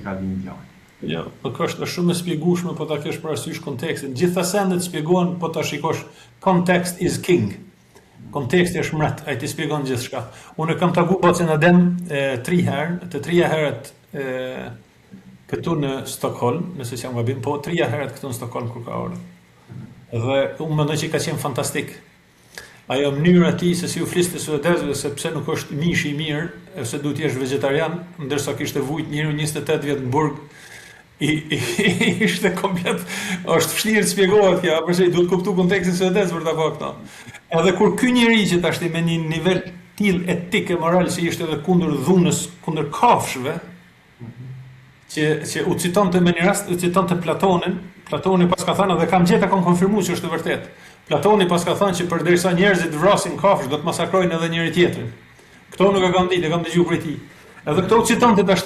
ka lind djali. Jo, po është shumë e shpjegueshme, po ta kesh parasysh kontekstin. Gjitha sendet shpjegojnë, po ta shikosh, context is king. Konteksti është mbret, ai ti shpjegon gjithçka. Unë kam takuar bacën Adem 3 herë, të 3 herët këtu në Stockholm, nëse jam gabim, po 3 herët këtu në Stockholm kur ka ardhur. Dhe unë mendoj që ka qenë fantastik. Ajo mënyra e tij se si u fliste suedezëve, sepse nuk është mish i mirë, ose duhet të jesh vegetarian, ndërsa kishte vujt njëri 28 vjet në Burg. Ishte komplet, është vështirë të shpjegohet kjo, përse i duhet kuptu kontekstin suedez për ta bërë këto. Edhe kur ky njeri që tash me një nivel tillë etik e moral që ishte edhe kundër dhunës, kundër kafshëve, që u citonte me një rast, u citonte Platonin. Platoni pas ka thënë dhe kam gjetë kam konfirmuar që është vërtet. Platoni pas ka thënë që përderisa njerëzit vrasin kafshë, do të masakrojnë edhe njëri tjetrin. Këto nuk e kam ditë, e kam dëgjuar prej tij. Edhe këto u citonte tash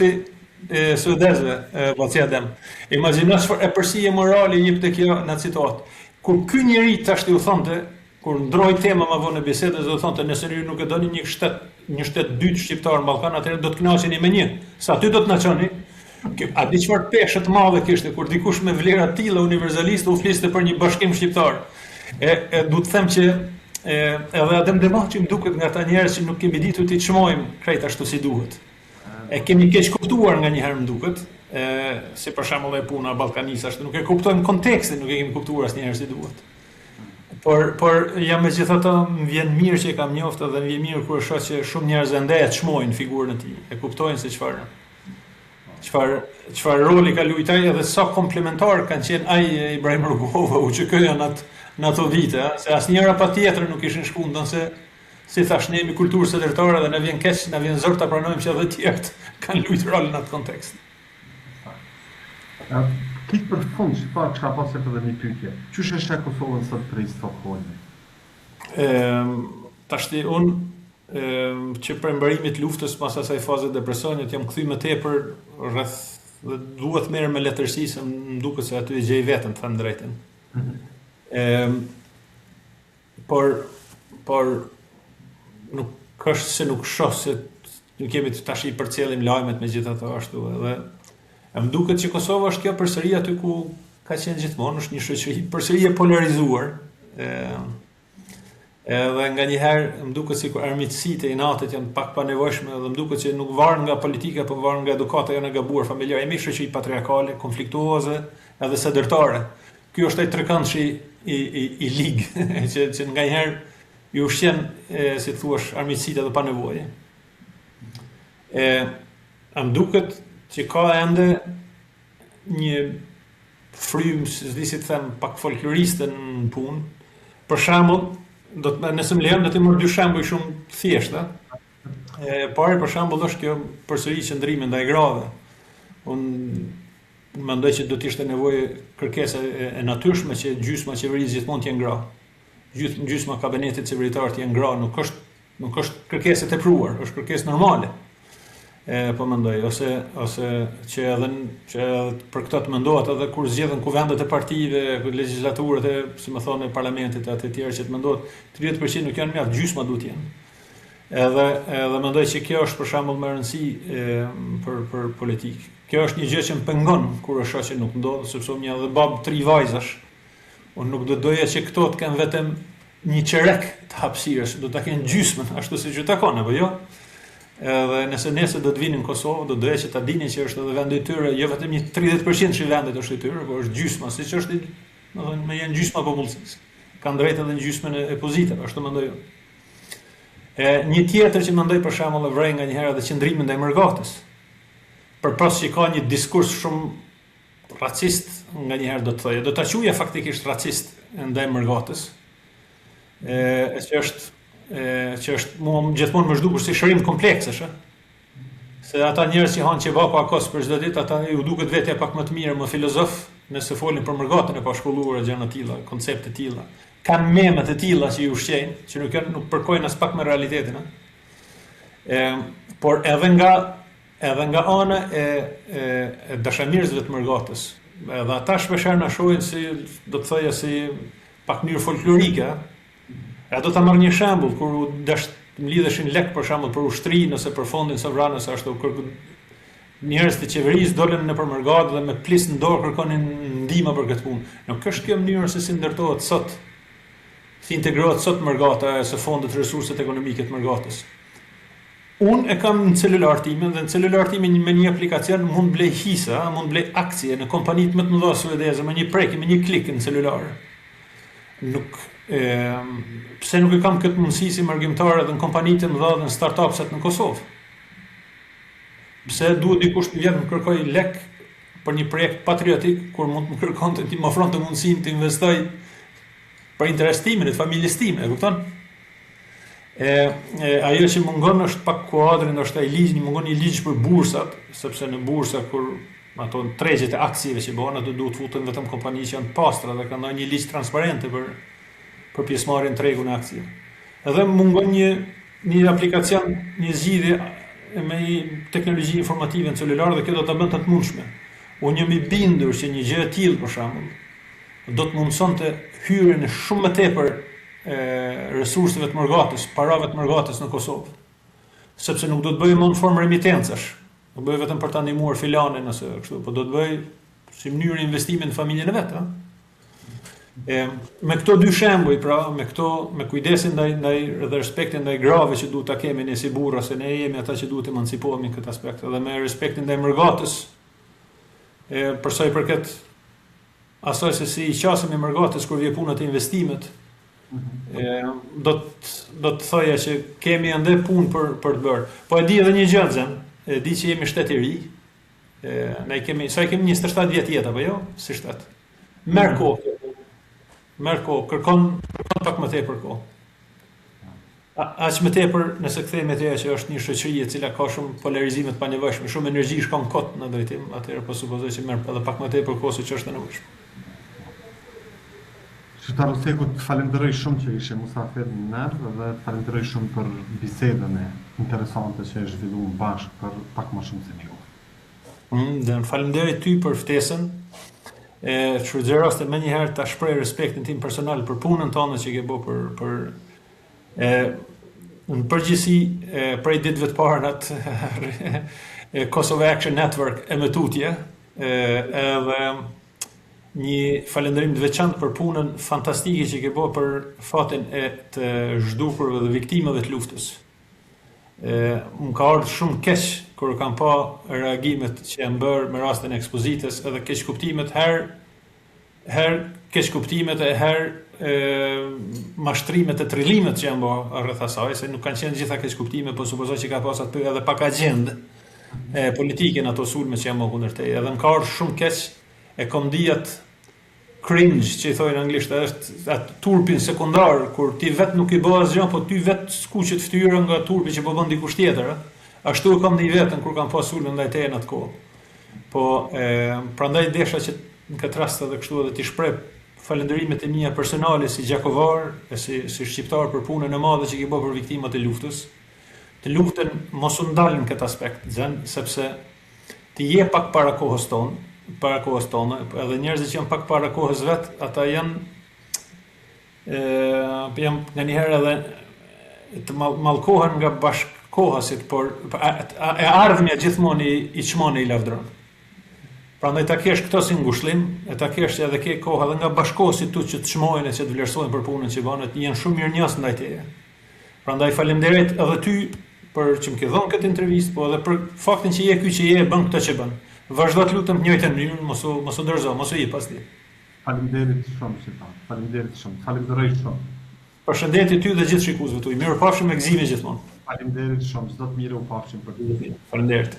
suedezëve, bacia dem. Imagjino çfarë epërsie morale jep te kjo në situatë. Kur ky njeri tash u thonte, kur ndroi tema më vonë në bisedë, do thonte nëse ju nuk e doni një shtet dytë shqiptar në Ballkan, atëherë do të kënaqeni me një. Sa ty do të na çoni? A di çfarë peshë të madhe kishte kur dikush me vlera të tilla universaliste u fliste për një bashkim shqiptar. Du të them që edhe Adem Demaçi më duket nga ata njerëz që nuk kemi ditur t'i çmojmë krejt ashtu si duhet. Kemi keq kuptuar nga një herë më duket, si për shembull e puna ballkanise ashtu nuk e kuptojmë kontekstin, nuk e kemi kuptuar asnjëherë si duhet. Por jam megjithatë më vjen mirë që e kam njoftë dhe më vjen mirë kur shoh që shumë njerëz ende e çmojnë figurën e tij, e kuptojnë se çfarë roli ka luajtur edhe sa komplementar kanë qenë ai Ibrahim Rugova u që janë në ato vite, se asnjëra patjetër nuk ishin shkundën se si thash ne jemi kulturë sëdërtare dhe na vjen keq, na vjen zor ta pranojmë që edhe të tjerët kanë luajtur rol në atë kontekst. Kitë për fund, çfarë ka pasur edhe një pyetje. Çush është Kosovën sot prej Stockholmi? Tashti unë që për mbarimit luftës pas asaj faze depresionit jam kthy më tepër rreth dhe duhet merr me letërsi se më duket se aty e gjej veten, të thënë drejtën. Por nuk është se nuk shoh se nuk kemi tash i përcjellim lajmet megjithatë ashtu edhe më duket që Kosova është kjo përsëri aty ku ka qenë gjithmonë, është një shoqëri përsëri e polarizuar. Edhe nga njëherë më duket sikur armiqësitë e natit janë pak pa nevojshme dhe më duket që nuk varen nga politika, por varen nga edukata janë e gabuar familjare. Jemi shoqëri patriarkale, konfliktuoze edhe sëdërtare. Ky është ai trekëndshi i ligë që nga njëherë ju ushqen, si thuash, armiqësitë edhe pa nevojë. Më duket që ka ende një frym, si të them, pak folkloriste në punë. Për shembull, nëse më lejon do të marr dy shembuj shumë thjeshtë. Pari për shembull është kjo përsëri qëndrimi ndaj grave. Unë mendoj që do të ishte nevojë kërkesa e natyrshme që gjysma qeverisë gjithmonë të jenë gra. Gjysma kabinetit qeveritar të jenë gra, nuk është kërkesë e tepruar, është kërkesë normale. Po mendoj ose që edhe për këtë të mendohet edhe kur zgjedhen kuvendet e partive, legjislaturat e, si më thonë, parlamentit atë të tjerë që të mendohet 30% nuk janë mjaft, gjysma duhet jenë. Edhe mendoj që kjo është për shembull më rëndësi për politikë. Kjo është një gjë që më pengon kur është shoh që nuk ndodh, sepse unë jam edhe bab 3 vajzash. Unë nuk do doja që këto të kenë vetëm një çerek të hapësirës, do ta kenë gjysmën, ashtu siç u takon, apo jo? Edhe nëse nesër do të vinë në Kosovë, do doja që ta dinin që është edhe vendi i tyre, jo vetëm një 30% që vendet është i tyre, por është gjysma, siç është, domethënë me janë gjysma popullsisë. Kanë drejtë edhe në gjysmën e pozitave, ashtu mendoj unë. Një tjetër që mendoj për shembull e vrej nga një herë edhe qëndrimin ndaj mërgatës. Përpas që ka një diskurs shumë racist, nga një herë do të thoja, do ta quaja faktikisht racist ndaj mërgatës. Që është mua gjithmonë më zhdukur si shërim kompleksesh, se ata njerëz që hanë qevapa akos për çdo ditë, ata ju duket vetja pak më të mirë, më filozof, nëse folin për mërgatën e pashkolluar e gjëra të tilla, koncepte të tilla. Kanë memet e tilla që ju ushqejnë, që nuk përkojnë as pak me realitetin, por edhe nga ana e dashamirësve të mërgatës. Edhe ata shpeshherë na shohin si, do të thoja, si pak mënyrë folklorike. Do ta marr një shembull kur mlidheshin lek për shembull për ushtrinë ose për fondin sovran ose ashtu njerëz të qeverisë dolën nëpër mërgatë dhe me plis në dorë kërkonin ndihmë për këtë punë. Nuk është kjo mënyrë se si ndërtohet sot, si integrohet sot mërgata ose fondet resurset ekonomike të mërgatës. Unë e kam në celular timin dhe në celular timin me një aplikacion mund blej hisa, mund blej akcie në kompanitë më të mëdha suedeze me një prek, me një klik në celular. Pse nuk e kam këtë mundësi si marrëgimtar edhe në kompanitë të mëdha dhe në startupset në Kosovë? Pse duhet dikush të vjen të kërkoj lek për një projekt patriotik kur mund të më kërkonte ti më ofronte mundësinë të investoj për interes timin e familjes time, e kupton? Ajo që mungon është pak kuadri, ndoshta i ligj, mungon një ligj për bursat, sepse në bursa kur ato tregjet e akcieve që bëhen, ato duhet futen vetëm kompani që janë të pastra dhe kanë një ligj transparente për pjesëmarrjen në tregun e akcieve. Edhe mungon një aplikacion, një zgjidhje teknologji informative në celular dhe kjo do ta bënte të mundshme. Unë jam I bindur që një gjë e tillë për shembull do të mundsonte hyrjen e shumë më tepër resurseve të mërgatës, parave të mërgatës në Kosovë. Sepse nuk do të bëjë më në formë remitencash. Do bëj vetëm për ta ndihmuar filanin ose kështu, po do të bëj si mënyrë investimi në familjen e vet, me këto dy shembuj, pra, me kujdesin ndaj dhe respektin ndaj grave që duhet ta kemi ne si burra, se ne jemi ata që duhet të emancipohemi në këtë aspekt, edhe me respektin ndaj mërgatës, për sa I përket asaj se si I qasim I mërgatës kur vjen puna te investimet, do të thoja që kemi ende punë për të bërë. Po e di edhe një gjë, e di që jemi shtet I ri. Ne kemi 27 vjet jetë apo jo? Si shtet. Merr kohë, kërkon pak më tepër kohë. Aq më tepër nëse kthehemi te ajo që është një shoqëri e cila ka shumë polarizime të panevojshme, shumë energji shkon kot në drejtim, atëherë po supozoj që merr edhe pak më tepër kohë se ç'është e nevojshme. Qytetar Usekut, falenderoj shumë që ishe musafir në Nerv dhe falenderoj shumë për bisedën e interesante që e zhvilluam bashkë për pak më shumë se një orë. Dhe falenderoj ty për ftesën. Shfrytëzoj rastin më një herë ta shpreh respektin tim personal për punën tonë që ke bërë për në përgjithësi prej ditëve të para atë Kosovo Action Network e më tutje, edhe një falënderim të veçantë për punën fantastike që ke bërë për fatin e të zhdukurve dhe viktimave të luftës. Më ka ardhur shumë keq kur kam pa reagimet që janë bërë me rastin e ekspozitës, edhe keq kuptimet herë keq kuptimet e herë mashtrimet e trillimet që janë bërë rreth asaj, se nuk kanë qenë gjitha keq kuptime, po supozoj që ka pas aty edhe pak agjendë politike në ato sulme që janë bërë kundër teje. Edhe më ka ardhur shumë keq e kom dijat cringe që I thojnë anglisht, është atë turpin sekundar, kur ti vet nuk I bë asgjë, po ty vet skuqet fytyra nga turpi që po bën dikush tjetër. Ashtu e kam ndij vetën kur kam pas sulme ndaj teje në atë kohë. Po prandaj desha që në këtë rast edhe kështu edhe ti shpreh falënderimet e mia personale si gjakovar, si shqiptar për punën e madhe që ke bërë për viktimat e luftës. Të luftën mos u ndal në këtë aspekt, sepse ti je pak para kohës tonë, edhe njerëzit që janë pak para kohës vet, ata janë nga njëherë edhe të mallkohen nga bashkëkohasit, por e ardhmja gjithmonë I çmon I lavdron. Prandaj ta kesh këto si ngushëllim, e ta kesh edhe ke kohë edhe nga bashkëkohasit tu që të çmojnë e që të vlerësojnë për punën që bën, janë shumë mirënjohës ndaj teje. Prandaj faleminderit edhe ty për që më ke dhënë këtë intervistë, po edhe për faktin që je ky që je bën këtë që bën. Vazhdo të lutem në njëjtën mënyrë, mos u ndërzo, mos u jep pas ti. Faleminderit shumë Shqiptar. Faleminderit shumë. Falenderoj shumë. Përshëndetje ty dhe gjithë shikuesve tuaj. Mirupafshim me gëzime gjithmonë. Faleminderit shumë. Çdo të mirë u pafshim për ty. Faleminderit.